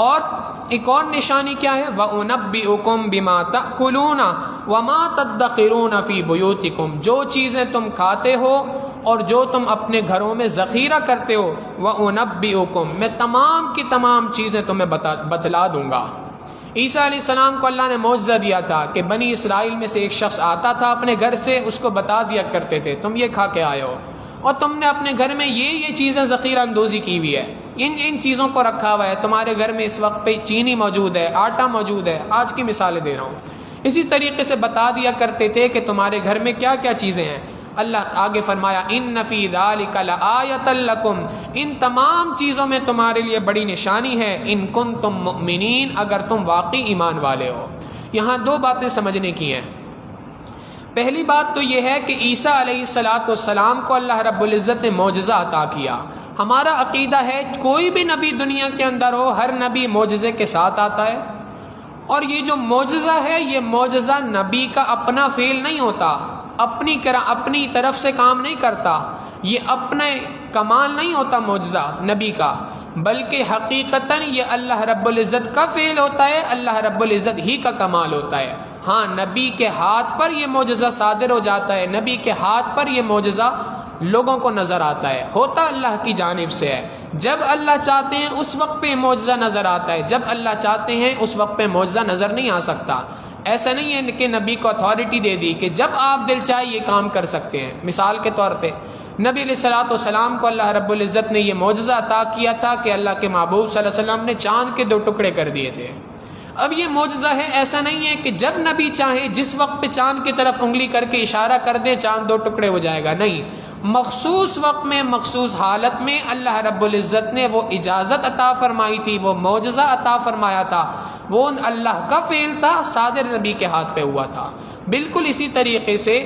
اور ایک اور نشانی کیا ہے؟ وَأُنَبِّئُكُم بِمَا تَأْكُلُونَ وَمَا تَدَّخِرُونَ فِي بُيُوتِكُم، جو چیزیں تم کھاتے ہو اور جو تم اپنے گھروں میں ذخیرہ کرتے ہو، وَأُنَبِّئُكُم، میں تمام کی تمام چیزیں تمہیں بتلا دوں گا۔ عیسیٰ علیہ السلام کو اللہ نے معجزہ دیا تھا کہ بنی اسرائیل میں سے ایک شخص آتا تھا اپنے گھر سے، اس کو بتا دیا کرتے تھے تم یہ کھا کے آئے ہو، اور تم نے اپنے گھر میں یہ چیزیں ذخیرہ اندوزی کی ہوئی ہے، ان چیزوں کو رکھا ہوا ہے، تمہارے گھر میں اس وقت پہ چینی موجود ہے، آٹا موجود ہے، آج کی مثالیں دے رہا ہوں۔ اسی طریقے سے بتا دیا کرتے تھے کہ تمہارے گھر میں کیا کیا چیزیں ہیں۔ اللہ آگے فرمایا ان فی ذلک لآیۃ لکم، ان تمام چیزوں میں تمہارے لیے بڑی نشانی ہے، ان کنتم مؤمنین، اگر تم واقعی ایمان والے ہو۔ یہاں 2 باتیں سمجھنے کی ہیں۔ پہلی بات تو یہ ہے کہ عیسیٰ علیہ السلام کو اللہ رب العزت نے معجزہ عطا کیا۔ ہمارا عقیدہ ہے کوئی بھی نبی دنیا کے اندر ہو، ہر نبی معجزے کے ساتھ آتا ہے، اور یہ جو معجزہ ہے یہ معجزہ نبی کا اپنا فعل نہیں ہوتا، اپنی طرف سے کام نہیں کرتا، یہ اپنے کمال نہیں ہوتا معجزہ نبی کا، بلکہ حقیقتاً یہ اللہ رب العزت کا فعل ہوتا ہے، اللہ رب العزت ہی کا کمال ہوتا ہے۔ ہاں، نبی کے ہاتھ پر یہ معجزہ صادر ہو جاتا ہے، نبی کے ہاتھ پر یہ معجزہ لوگوں کو نظر آتا ہے، ہوتا اللہ کی جانب سے ہے۔ جب اللہ چاہتے ہیں اس وقت پہ معجزہ نظر آتا ہے، جب اللہ چاہتے ہیں اس وقت پہ معجزہ نظر نہیں آ سکتا۔ ایسا نہیں ہے کہ نبی کو اتھارٹی دے دی کہ جب آپ دل چاہے یہ کام کر سکتے ہیں۔ مثال کے طور پہ نبی علیہ السلام کو اللہ رب العزت نے یہ معجزہ عطا کیا تھا کہ اللہ کے محبوب صلی اللہ علیہ وسلم نے چاند کے 2 ٹکڑے کر دیے تھے۔ اب یہ معجزہ ہے، ایسا نہیں ہے کہ جب نبی چاہے جس وقت پہ چاند کی طرف انگلی کر کے اشارہ کر دیں چاند 2 ٹکڑے ہو جائے گا، نہیں، مخصوص وقت میں مخصوص حالت میں اللہ رب العزت نے وہ اجازت عطا فرمائی تھی، وہ معجزہ عطا فرمایا تھا، وہ اللہ کا فعل تھا، صادر نبی کے ہاتھ پہ ہوا تھا۔ بالکل اسی طریقے سے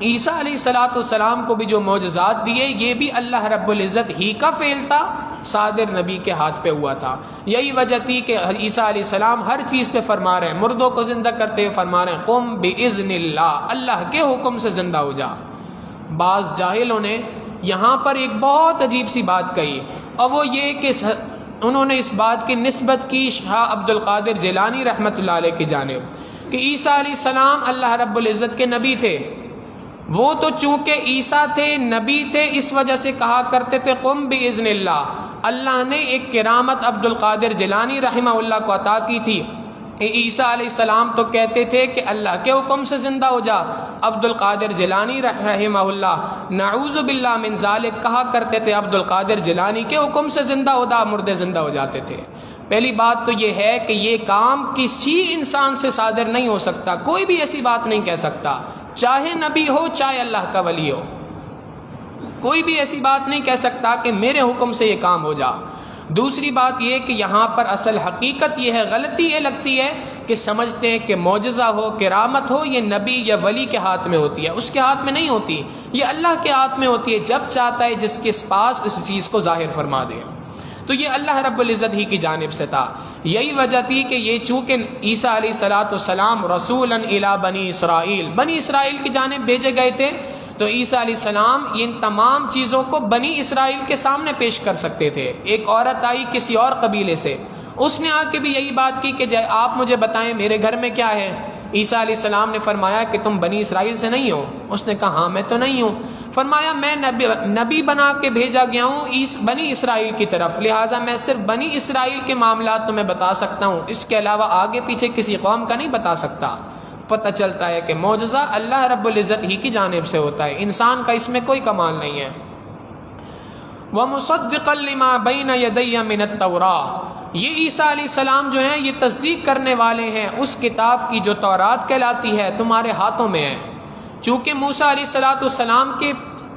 عیسیٰ علیہ السلام کو بھی جو معجزات دیے یہ بھی اللہ رب العزت ہی کا فعل تھا، صادر نبی کے ہاتھ پہ ہوا تھا۔ یہی وجہ تھی کہ عیسیٰ علیہ السلام ہر چیز پہ فرما رہے ہیں، مردوں کو زندہ کرتے ہوئے فرما رہے ہیں قم باذن اللہ، اللہ کے حکم سے زندہ ہو جا۔ بعض جاہلوں نے یہاں پر ایک بہت عجیب سی بات کہی، اور وہ یہ کہ انہوں نے اس بات کی نسبت کی شاہ عبد القادر جیلانی رحمۃ اللہ علیہ کی جانب کہ عیسیٰ علیہ السلام اللہ رب العزت کے نبی تھے، وہ تو چونکہ عیسیٰ تھے، نبی تھے، اس وجہ سے کہا کرتے تھے قم باذن اللہ۔ اللہ نے ایک کرامت عبد القادر جیلانی رحمہ اللہ کو عطا کی تھی، عیسیٰ علیہ السلام تو کہتے تھے کہ اللہ کے حکم سے زندہ ہو جا، عبد القادر جیلانی رحمہ اللہ نعوذ باللہ من ذالک کہا کرتے تھے عبد القادر جیلانی کے حکم سے زندہ ہو جا، مردے زندہ ہو جاتے تھے۔ پہلی بات تو یہ ہے کہ یہ کام کسی انسان سے صادر نہیں ہو سکتا، کوئی بھی ایسی بات نہیں کہہ سکتا، چاہے نبی ہو چاہے اللہ کا ولی ہو، کوئی بھی ایسی بات نہیں کہہ سکتا کہ میرے حکم سے یہ کام ہو جا۔ دوسری بات یہ کہ یہاں پر اصل حقیقت یہ ہے، غلطی یہ لگتی ہے کہ سمجھتے ہیں کہ معجزہ ہو، کرامت ہو، یہ نبی یا ولی کے ہاتھ میں ہوتی ہے، اس کے ہاتھ میں نہیں ہوتی، یہ اللہ کے ہاتھ میں ہوتی ہے، جب چاہتا ہے جس کے پاس اس چیز کو ظاہر فرما دے۔ تو یہ اللہ رب العزت ہی کی جانب سے تھا۔ یہی وجہ تھی کہ یہ چونکہ عیسیٰ علیہ السلام رسولا الی بنی اسرائیل کی جانب بھیجے گئے تھے، تو عیسیٰ علیہ السلام ان تمام چیزوں کو بنی اسرائیل کے سامنے پیش کر سکتے تھے۔ ایک عورت آئی کسی اور قبیلے سے، اس نے آ کے بھی یہی بات کی کہ آپ مجھے بتائیں میرے گھر میں کیا ہے۔ عیسیٰ علیہ السلام نے فرمایا کہ تم بنی اسرائیل سے نہیں ہو؟ اس نے کہا ہاں میں تو نہیں ہوں۔ فرمایا میں نبی بنا کے بھیجا گیا ہوں بنی اسرائیل کی طرف، لہٰذا میں صرف بنی اسرائیل کے معاملات تمہیں بتا سکتا ہوں، اس کے علاوہ آگے پیچھے کسی قوم کا نہیں بتا سکتا۔ پتہ چلتا ہے کہ معجزہ اللہ رب العزت ہی کی جانب سے ہوتا ہے، انسان کا اس میں کوئی کمال نہیں ہے۔ وَمُصَدِّقًا لِمَا بَيْنَ يَدَيَّ مِنَ التَّوْرَاةِ، یہ عیسیٰ علیہ السلام جو ہیں یہ تصدیق کرنے والے ہیں اس کتاب کی جو تورات کہلاتی ہے تمہارے ہاتھوں میں ہے۔ چونکہ موسیٰ علیہ السلام کے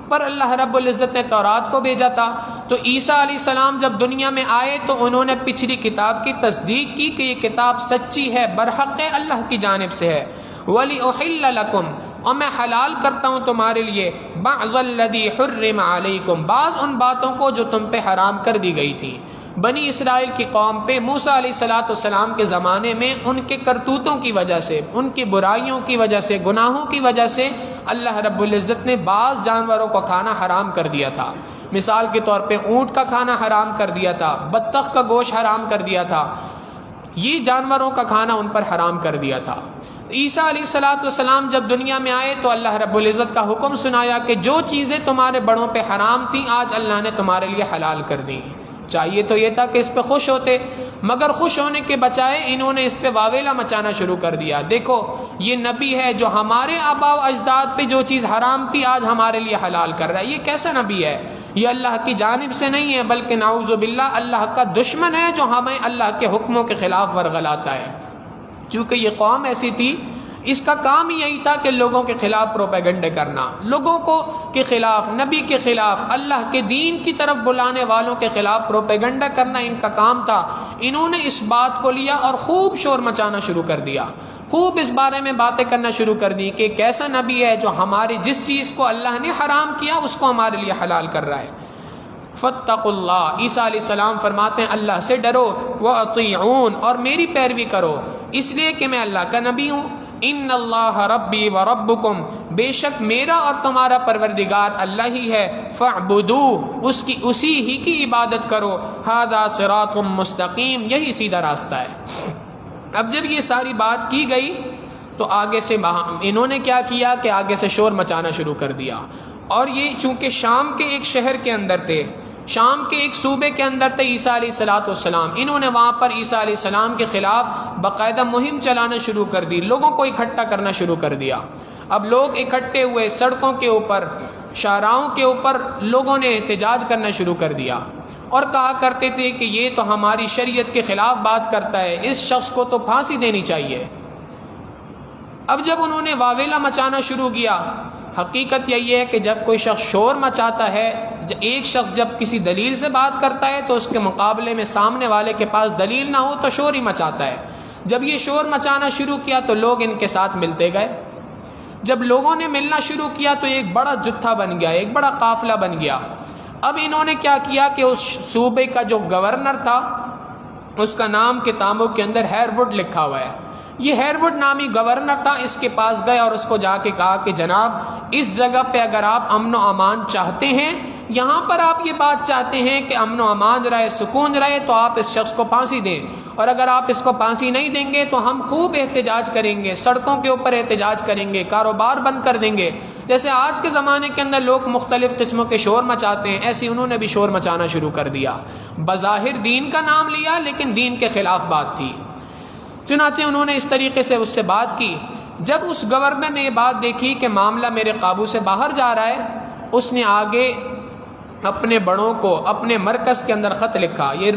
پر اللہ رب العزت نے تورات کو بھیجا تھا، تو عیسیٰ علیہ السلام جب دنیا میں آئے تو انہوں نے پچھلی کتاب کی تصدیق کی کہ یہ کتاب سچی ہے، برحق ہے، اللہ کی جانب سے ہے۔ وَلِأُحِلَّ لَكُمْ، اور میں حلال کرتا ہوں تمہارے لیے بَعْضَ الَّذِي حُرِّمَ عَلَيْكُمْ، بعض ان باتوں کو جو تم پہ حرام کر دی گئی تھی۔ بنی اسرائیل کی قوم پہ موسیٰ علیہ السلام کے زمانے میں ان کے کرتوتوں کی وجہ سے، ان کی برائیوں کی وجہ سے، گناہوں کی وجہ سے اللہ رب العزت نے بعض جانوروں کو کھانا حرام کر دیا تھا۔ مثال کے طور پہ اونٹ کا کھانا حرام کر دیا تھا، بطخ کا گوشت حرام کر دیا تھا، یہ جانوروں کا کھانا ان پر حرام کر دیا تھا۔ عیسیٰ علیہ السلام جب دنیا میں آئے تو اللہ رب العزت کا حکم سنایا کہ جو چیزیں تمہارے بڑوں پہ حرام تھیں آج اللہ نے تمہارے لیے حلال کر دی۔ چاہیے تو یہ تھا کہ اس پہ خوش ہوتے، مگر خوش ہونے کے بجائے انہوں نے اس پہ واویلا مچانا شروع کر دیا۔ دیکھو یہ نبی ہے جو ہمارے آباء و اجداد پہ جو چیز حرام تھی آج ہمارے لیے حلال کر رہا ہے، یہ کیسا نبی ہے؟ یہ اللہ کی جانب سے نہیں ہے بلکہ نعوذ باللہ اللہ کا دشمن ہے جو ہمیں اللہ کے حکموں کے خلاف ورغلاتا ہے۔ چونکہ یہ قوم ایسی تھی، اس کا کام ہی یہی تھا کہ لوگوں کے خلاف پروپیگنڈے کرنا، لوگوں کو کے خلاف، نبی کے خلاف، اللہ کے دین کی طرف بلانے والوں کے خلاف پروپیگنڈا کرنا ان کا کام تھا۔ انہوں نے اس بات کو لیا اور خوب شور مچانا شروع کر دیا، خوب اس بارے میں باتیں کرنا شروع کر دی کہ ایک ایسا نبی ہے جو ہماری جس چیز کو اللہ نے حرام کیا اس کو ہمارے لیے حلال کر رہا ہے۔ فاتقوا اللہ، عیسیٰ علیہ السلام فرماتے ہیں اللہ سے ڈرو، واطیعون، اور میری پیروی کرو، اس لیے کہ میں اللہ کا نبی ہوں۔ ان اللہ ربی و ربکم، بے شک میرا اور تمہارا پروردگار اللہ ہی ہے، فاعبدوہ، اسی ہی کی عبادت کرو، ھذا صراط مستقیم، یہی سیدھا راستہ ہے۔ اب جب یہ ساری بات کی گئی تو آگے سے انہوں نے کیا کیا کہ آگے سے شور مچانا شروع کر دیا، اور یہ چونکہ شام کے ایک شہر کے اندر تھے، شام کے ایک صوبے کے اندر تھے عیسیٰ علیہ السلام، انہوں نے وہاں پر عیسیٰ علیہ السلام کے خلاف باقاعدہ مہم چلانا شروع کر دی، لوگوں کو اکٹھا کرنا شروع کر دیا۔ اب لوگ اکٹھے ہوئے، سڑکوں کے اوپر، شاہراہوں کے اوپر لوگوں نے احتجاج کرنا شروع کر دیا اور کہا کرتے تھے کہ یہ تو ہماری شریعت کے خلاف بات کرتا ہے، اس شخص کو تو پھانسی دینی چاہیے۔ اب جب انہوں نے واویلا مچانا شروع کیا، حقیقت یہی ہے کہ جب کوئی شخص شور مچاتا ہے، ایک شخص جب کسی دلیل سے بات کرتا ہے تو اس کے مقابلے میں سامنے والے کے پاس دلیل نہ ہو تو شور ہی مچاتا ہے۔ جب یہ شور مچانا شروع کیا تو لوگ ان کے ساتھ ملتے گئے، جب لوگوں نے ملنا شروع کیا تو ایک بڑا جتھا بن گیا، ایک بڑا قافلہ بن گیا۔ اب انہوں نے کیا کیا کہ اس صوبے کا جو گورنر تھا، اس کا نام کتابوں کے اندر ہیروڈ لکھا ہوا ہے، یہ ہیروڈ نامی گورنر تھا، اس کے پاس گئے اور اس کو جا کے کہا کہ جناب اس جگہ پہ اگر آپ امن و امان چاہتے ہیں، یہاں پر آپ یہ بات چاہتے ہیں کہ امن و امان رہے، سکون رہے، تو آپ اس شخص کو پھانسی دیں، اور اگر آپ اس کو پھانسی نہیں دیں گے تو ہم خوب احتجاج کریں گے، سڑکوں کے اوپر احتجاج کریں گے، کاروبار بند کر دیں گے۔ جیسے آج کے زمانے کے اندر لوگ مختلف قسموں کے شور مچاتے ہیں، ایسے انہوں نے بھی شور مچانا شروع کر دیا، بظاہر دین کا نام لیا لیکن دین کے خلاف بات تھی۔ چنانچہ انہوں نے اس طریقے سے اس سے بات کی۔ جب اس گورنر نے یہ بات دیکھی کہ معاملہ میرے قابو سے باہر جا رہا ہے، اس نے آگے اپنے بڑوں کو اپنے مرکز کے اندر خط لکھا، یہ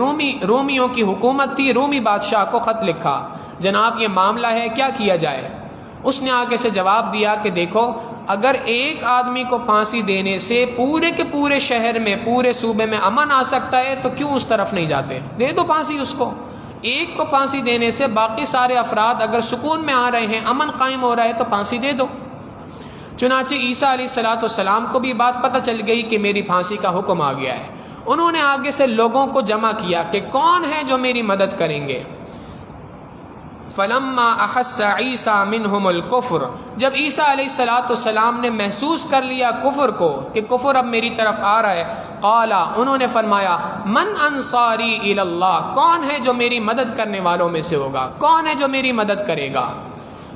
رومیوں کی حکومت تھی، رومی بادشاہ کو خط لکھا، جناب یہ معاملہ ہے، کیا کیا جائے؟ اس نے آگے سے جواب دیا کہ دیکھو اگر ایک آدمی کو پھانسی دینے سے پورے کے پورے شہر میں، پورے صوبے میں امن آ سکتا ہے تو کیوں اس طرف نہیں جاتے؟ دے دو پھانسی اس کو۔ ایک کو پھانسی دینے سے باقی سارے افراد اگر سکون میں آ رہے ہیں، امن قائم ہو رہا ہے تو پھانسی دے دو۔ چنانچہ عیسیٰ علیہ السلام کو بھی بات پتہ چل گئی کہ میری پھانسی کا حکم آ گیا ہے۔ انہوں نے آگے سے لوگوں کو جمع کیا کہ کون ہے جو میری مدد کریں گے۔ فلما احس عیسیٰ منہم الکفر، جب عیسیٰ علیہ السلام نے محسوس کر لیا کفر کو کہ کفر اب میری طرف آ رہا ہے، قالا، انہوں نے فرمایا، من انصاری الی اللہ، کون ہے جو میری مدد کرنے والوں میں سے ہوگا، کون ہے جو میری مدد کرے گا؟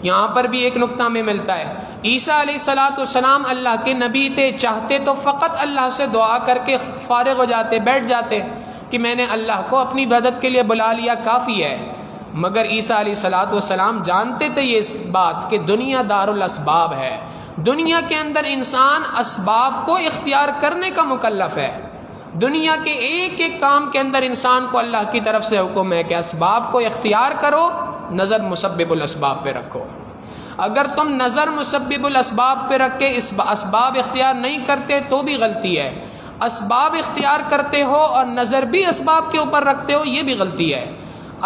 یہاں پر بھی ایک نقطہ میں ملتا ہے، عیسیٰ علیہ السلام اللہ کے نبی تھے، چاہتے تو فقط اللہ سے دعا کر کے فارغ ہو جاتے، بیٹھ جاتے کہ میں نے اللہ کو اپنی مدد کے لیے بلا لیا، کافی ہے، مگر عیسیٰ علیہ السلام جانتے تھے یہ اس بات کہ دنیا دار الاسباب ہے، دنیا کے اندر انسان اسباب کو اختیار کرنے کا مکلف ہے. دنیا کے ایک ایک کام کے اندر انسان کو اللہ کی طرف سے حکم ہے کہ اسباب کو اختیار کرو، نظر مسبب الاسباب پہ رکھو. اگر تم نظر مسبب الاسباب پہ رکھ کے اسباب اختیار نہیں کرتے تو بھی غلطی ہے. اسباب اختیار کرتے ہو اور نظر بھی اسباب کے اوپر رکھتے ہو، یہ بھی غلطی ہے.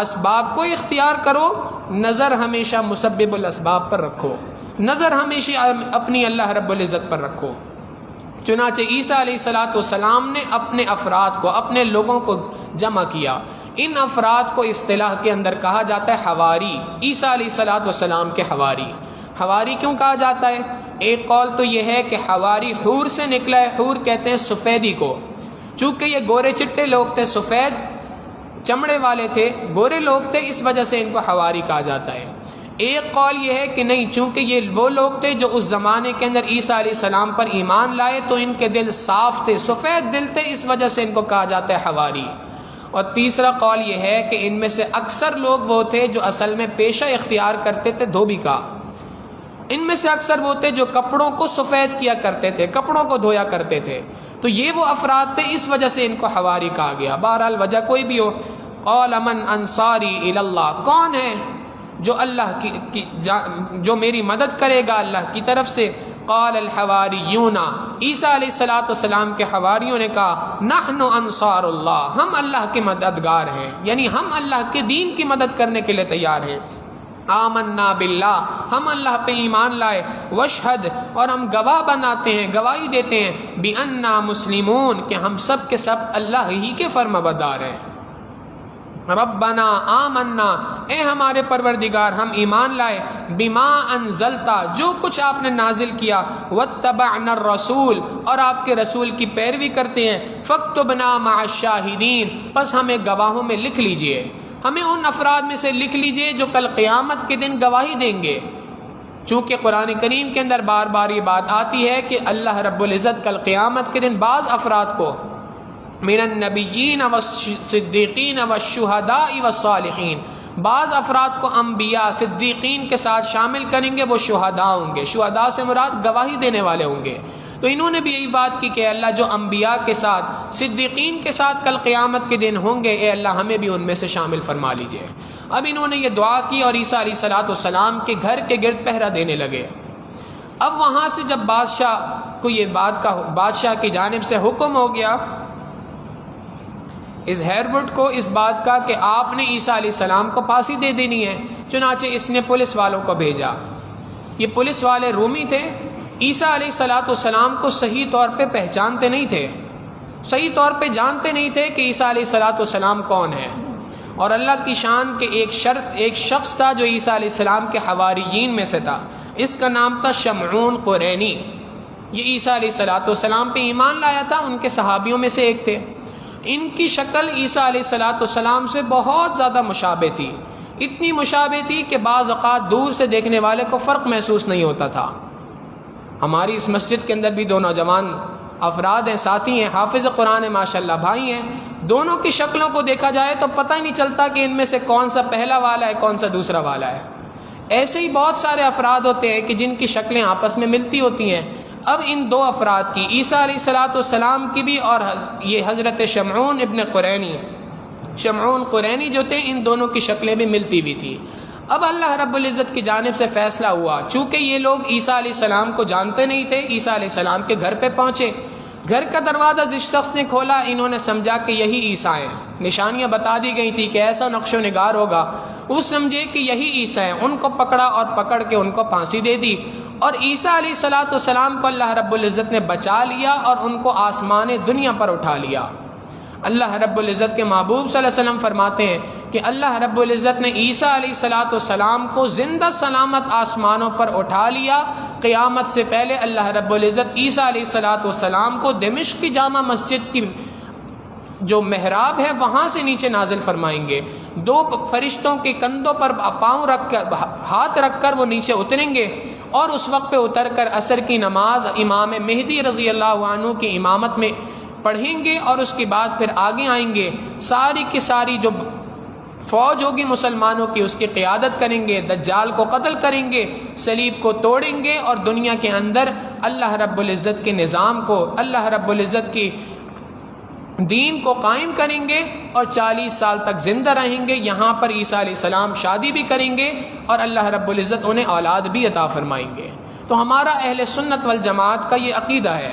اسباب کو اختیار کرو، نظر ہمیشہ مسبب الاسباب پر رکھو، نظر ہمیشہ اپنی اللہ رب العزت پر رکھو. چنانچہ عیسیٰ علیہ السلام نے اپنے افراد کو، اپنے لوگوں کو جمع کیا. ان افراد کو اصطلاح کے اندر کہا جاتا ہے حواری. عیسیٰ علیہ السلام کے حواری. حواری کیوں کہا جاتا ہے؟ ایک قول تو یہ ہے کہ حواری حور سے نکلا ہے. حور کہتے ہیں سفیدی کو، چونکہ یہ گورے چٹے لوگ تھے، سفید چمڑے والے تھے، گورے لوگ تھے، اس وجہ سے ان کو حواری کہا جاتا ہے. ایک قول یہ ہے کہ نہیں، چونکہ یہ وہ لوگ تھے جو اس زمانے کے اندر عیسیٰ علیہ السلام پر ایمان لائے تو ان کے دل صاف تھے، سفید دل تھے، اس وجہ سے ان کو کہا جاتا ہے حواری. اور تیسرا قول یہ ہے کہ ان میں سے اکثر لوگ وہ تھے جو اصل میں پیشہ اختیار کرتے تھے دھوبی کا. ان میں سے اکثر وہ تھے جو کپڑوں کو سفید کیا کرتے تھے، کپڑوں کو دھویا کرتے تھے. تو یہ وہ افراد تھے، اس وجہ سے ان کو حواری کہا گیا. بہرحال وجہ کوئی بھی ہو، قال من انصاری الی اللہ، کون ہے جو اللہ کی جو میری مدد کرے گا اللہ کی طرف سے؟ قال الحواریون، عیسیٰ علیہ السلام کے حواریوں نے کہا نحن انصار اللہ، ہم اللہ کے مددگار ہیں، یعنی ہم اللہ کے دین کی مدد کرنے کے لیے تیار ہیں. آمنا باللہ، ہم اللہ پہ ایمان لائے، واشہد، اور ہم گواہ بناتے ہیں، گواہی دیتے ہیں، بأننا مسلمون، کہ ہم سب کے سب اللہ ہی کے فرمانبردار ہیں. ربنا آمنا، اے ہمارے پروردگار ہم ایمان لائے، بما انزلتا، جو کچھ آپ نے نازل کیا، واتبعنا الرسول، اور آپ کے رسول کی پیروی کرتے ہیں، فاکتبنا مع الشاہدین، پس ہمیں گواہوں میں لکھ لیجئے، ہمیں ان افراد میں سے لکھ لیجئے جو کل قیامت کے دن گواہی دیں گے. چونکہ قرآن کریم کے اندر بار بار یہ بات آتی ہے کہ اللہ رب العزت کل قیامت کے دن بعض افراد کو من النبیین والصدیقین والشہداء والصالحین، بعض افراد کو انبیاء صدیقین کے ساتھ شامل کریں گے، وہ شہداء ہوں گے. شہداء سے مراد گواہی دینے والے ہوں گے. تو انہوں نے بھی یہی بات کی کہ اللہ جو انبیاء کے ساتھ، صدیقین کے ساتھ کل قیامت کے دن ہوں گے، اے اللہ ہمیں بھی ان میں سے شامل فرما لیجئے. اب انہوں نے یہ دعا کی اور عیسیٰ علیہ السلام کے گھر کے گرد پہرا دینے لگے. اب وہاں سے جب بادشاہ کو یہ بادشاہ کی جانب سے حکم ہو گیا اس ہیروڈ کو اس بات کا کہ آپ نے عیسیٰ علیہ السلام کو پھانسی دے دینی ہے، چنانچہ اس نے پولیس والوں کو بھیجا. یہ پولیس والے رومی تھے، عیسیٰ علیہ السلام کو صحیح طور پہ پہچانتے نہیں تھے، صحیح طور پہ جانتے نہیں تھے کہ عیسیٰ علیہ السلام کون ہے. اور اللہ کی شان کے ایک شخص تھا جو عیسیٰ علیہ السلام کے حواریین میں سے تھا، اس کا نام تھا شمعون قرینی. یہ عیسیٰ علیہ السلام پہ ایمان لایا تھا، ان کے صحابیوں میں سے ایک تھے. ان کی شکل عیسیٰ علیہ السلام سے بہت زیادہ مشابہ تھی، اتنی مشابہ تھی کہ بعض اوقات دور سے دیکھنے والے کو فرق محسوس نہیں ہوتا تھا. ہماری اس مسجد کے اندر بھی دو نوجوان افراد ہیں، ساتھی ہیں، حافظ قرآن ماشاءاللہ بھائی ہیں. دونوں کی شکلوں کو دیکھا جائے تو پتہ ہی نہیں چلتا کہ ان میں سے کون سا پہلا والا ہے کون سا دوسرا والا ہے. ایسے ہی بہت سارے افراد ہوتے ہیں کہ جن کی شکلیں آپس میں ملتی ہوتی ہیں. اب ان دو افراد کی، عیسیٰ علیہ السلام کی بھی اور یہ حضرت شمعون قرینی جو تھے، ان دونوں کی شکلیں بھی ملتی بھی تھی. اب اللہ رب العزت کی جانب سے فیصلہ ہوا، چونکہ یہ لوگ عیسیٰ علیہ السلام کو جانتے نہیں تھے. عیسیٰ علیہ السلام کے گھر پہ پہنچے، گھر کا دروازہ جس شخص نے کھولا انہوں نے سمجھا کہ یہی عیسیٰ ہیں. نشانیاں بتا دی گئی تھی کہ ایسا نقش و نگار ہوگا، وہ سمجھے کہ یہی عیسیٰ ہیں. ان کو پکڑا اور پکڑ کے ان کو پھانسی دے دی. اور عیسیٰ علیہ السلام کو اللہ رب العزت نے بچا لیا اور ان کو آسمان دنیا پر اٹھا لیا. اللہ رب العزت کے محبوب صلی اللہ علیہ وسلم فرماتے ہیں کہ اللہ رب العزت نے عیسیٰ علیہ السلام کو زندہ سلامت آسمانوں پر اٹھا لیا. قیامت سے پہلے اللہ رب العزت عیسیٰ علیہ السلام کو دمشق کی جامع مسجد کی جو محراب ہے وہاں سے نیچے نازل فرمائیں گے. دو فرشتوں کے کندھوں پر پاؤں رکھ کر، ہاتھ رکھ کر وہ نیچے اتریں گے اور اس وقت پہ اتر کر عصر کی نماز امام مہدی رضی اللہ عنہ کی امامت میں پڑھیں گے اور اس کے بعد پھر آگے آئیں گے. ساری کی ساری جو فوج ہوگی مسلمانوں کی، اس کی قیادت کریں گے، دجال کو قتل کریں گے، صلیب کو توڑیں گے، اور دنیا کے اندر اللہ رب العزت کے نظام کو، اللہ رب العزت کی دین کو قائم کریں گے، اور 40 سال تک زندہ رہیں گے۔ یہاں پر عیسیٰ علیہ السلام شادی بھی کریں گے، اور اللہ رب العزت انہیں اولاد بھی عطا فرمائیں گے۔ تو ہمارا اہل سنت والجماعت کا یہ عقیدہ ہے۔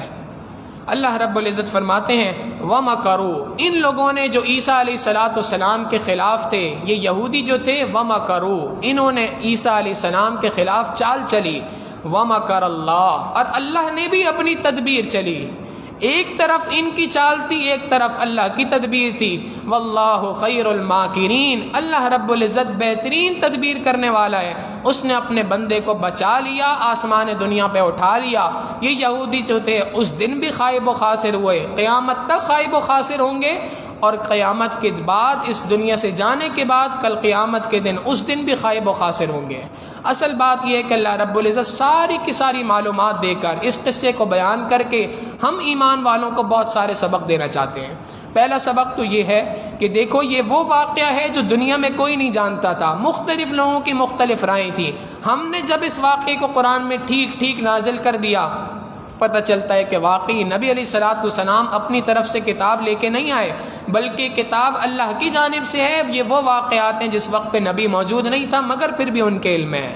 اللہ رب العزت فرماتے ہیں وَمَكَرُوا، ان لوگوں نے جو عیسیٰ علیہ السلام کے خلاف تھے، یہ یہودی جو تھے، وَمَكَرُوا، انہوں نے عیسیٰ علیہ السلام کے خلاف چال چلی، وَمَكَرَ اللَّهُ، اور اللہ نے بھی اپنی تدبیر چلی۔ ایک طرف ان کی چال تھی، ایک طرف اللہ کی تدبیر تھی۔ واللہ خیر الماکرین، اللہ رب العزت بہترین تدبیر کرنے والا ہے۔ اس نے اپنے بندے کو بچا لیا، آسمان دنیا پہ اٹھا لیا۔ یہ یہودی جو تھے اس دن بھی خائب و خاسر ہوئے، قیامت تک خائب و خاسر ہوں گے، اور قیامت کے بعد، اس دنیا سے جانے کے بعد، کل قیامت کے دن، اس دن بھی خائب و خاسر ہوں گے۔ اصل بات یہ ہے کہ اللہ رب العزت ساری کی ساری معلومات دے کر، اس قصے کو بیان کر کے ہم ایمان والوں کو بہت سارے سبق دینا چاہتے ہیں۔ پہلا سبق تو یہ ہے کہ دیکھو، یہ وہ واقعہ ہے جو دنیا میں کوئی نہیں جانتا تھا، مختلف لوگوں کی مختلف رائیں تھیں۔ ہم نے جب اس واقعے کو قرآن میں ٹھیک ٹھیک نازل کر دیا، پتہ چلتا ہے کہ واقعی نبی علیہ السلام اپنی طرف سے کتاب لے کے نہیں آئے، بلکہ کتاب اللہ کی جانب سے ہے۔ یہ وہ واقعات ہیں جس وقت پہ نبی موجود نہیں تھا، مگر پھر بھی ان کے علم میں ہے،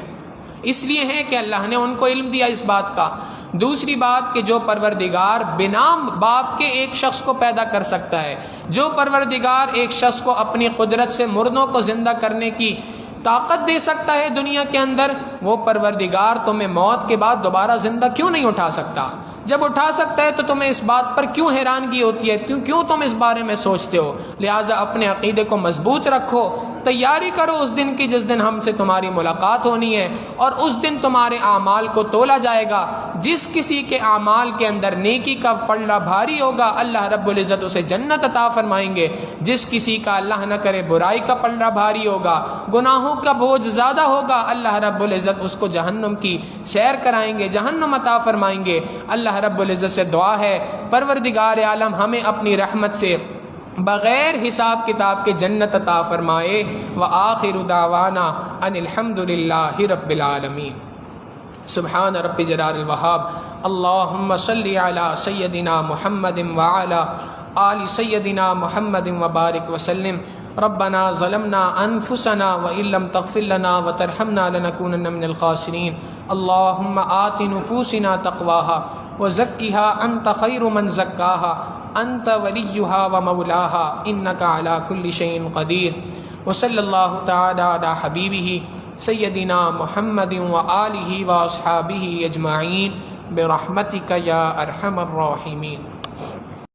اس لیے ہے کہ اللہ نے ان کو علم دیا اس بات کا۔ دوسری بات کہ جو پروردگار بنا باپ کے ایک شخص کو پیدا کر سکتا ہے، جو پروردگار ایک شخص کو اپنی قدرت سے مردوں کو زندہ کرنے کی طاقت دے سکتا ہے دنیا کے اندر، وہ پروردگار تمہیں موت کے بعد دوبارہ زندہ کیوں نہیں اٹھا سکتا؟ جب اٹھا سکتا ہے تو تمہیں اس بات پر کیوں حیرانگی ہوتی ہے؟ کیوں تم اس بارے میں سوچتے ہو؟ لہٰذا اپنے عقیدے کو مضبوط رکھو، تیاری کرو اس دن کی جس دن ہم سے تمہاری ملاقات ہونی ہے، اور اس دن تمہارے اعمال کو تولا جائے گا۔ جس کسی کے اعمال کے اندر نیکی کا پلڑا بھاری ہوگا، اللہ رب العزت اسے جنت عطا فرمائیں گے۔ جس کسی کا اللہ نہ کرے برائی کا پلڑا بھاری ہوگا، گناہوں کا بوجھ زیادہ ہوگا، اللہ رب العزت اس کو جہنم کی سیر کرائیں گے، جہنم عطا فرمائیں گے۔ اللہ رب العزت سے دعا ہے پروردگار عالم ہمیں اپنی رحمت سے بغیر حساب کتاب کے جنت عطا فرمائے۔ وآخر دعوانا ان الحمد للہ رب العالمین۔ سبحان رب جلال الوہاب۔ اللہم صلی علی سیدنا محمد وعلی آل سیدنا محمد وبارک وسلم۔ ربنا ظلمنا انفسنا وان لم تغفر لنا وترحمنا لنكونن من الخاسرین۔ اللہم آت نفوسنا تقواها وزکها انت خیر من زکاها انت ولیها ومولاها انک علی کل شیء قدیر۔ وصلی اللہ تعالی علی حبیبہ سیدنا محمد وآلہ واصحابہ اجمعین برحمتک یا ارحم الراحمین۔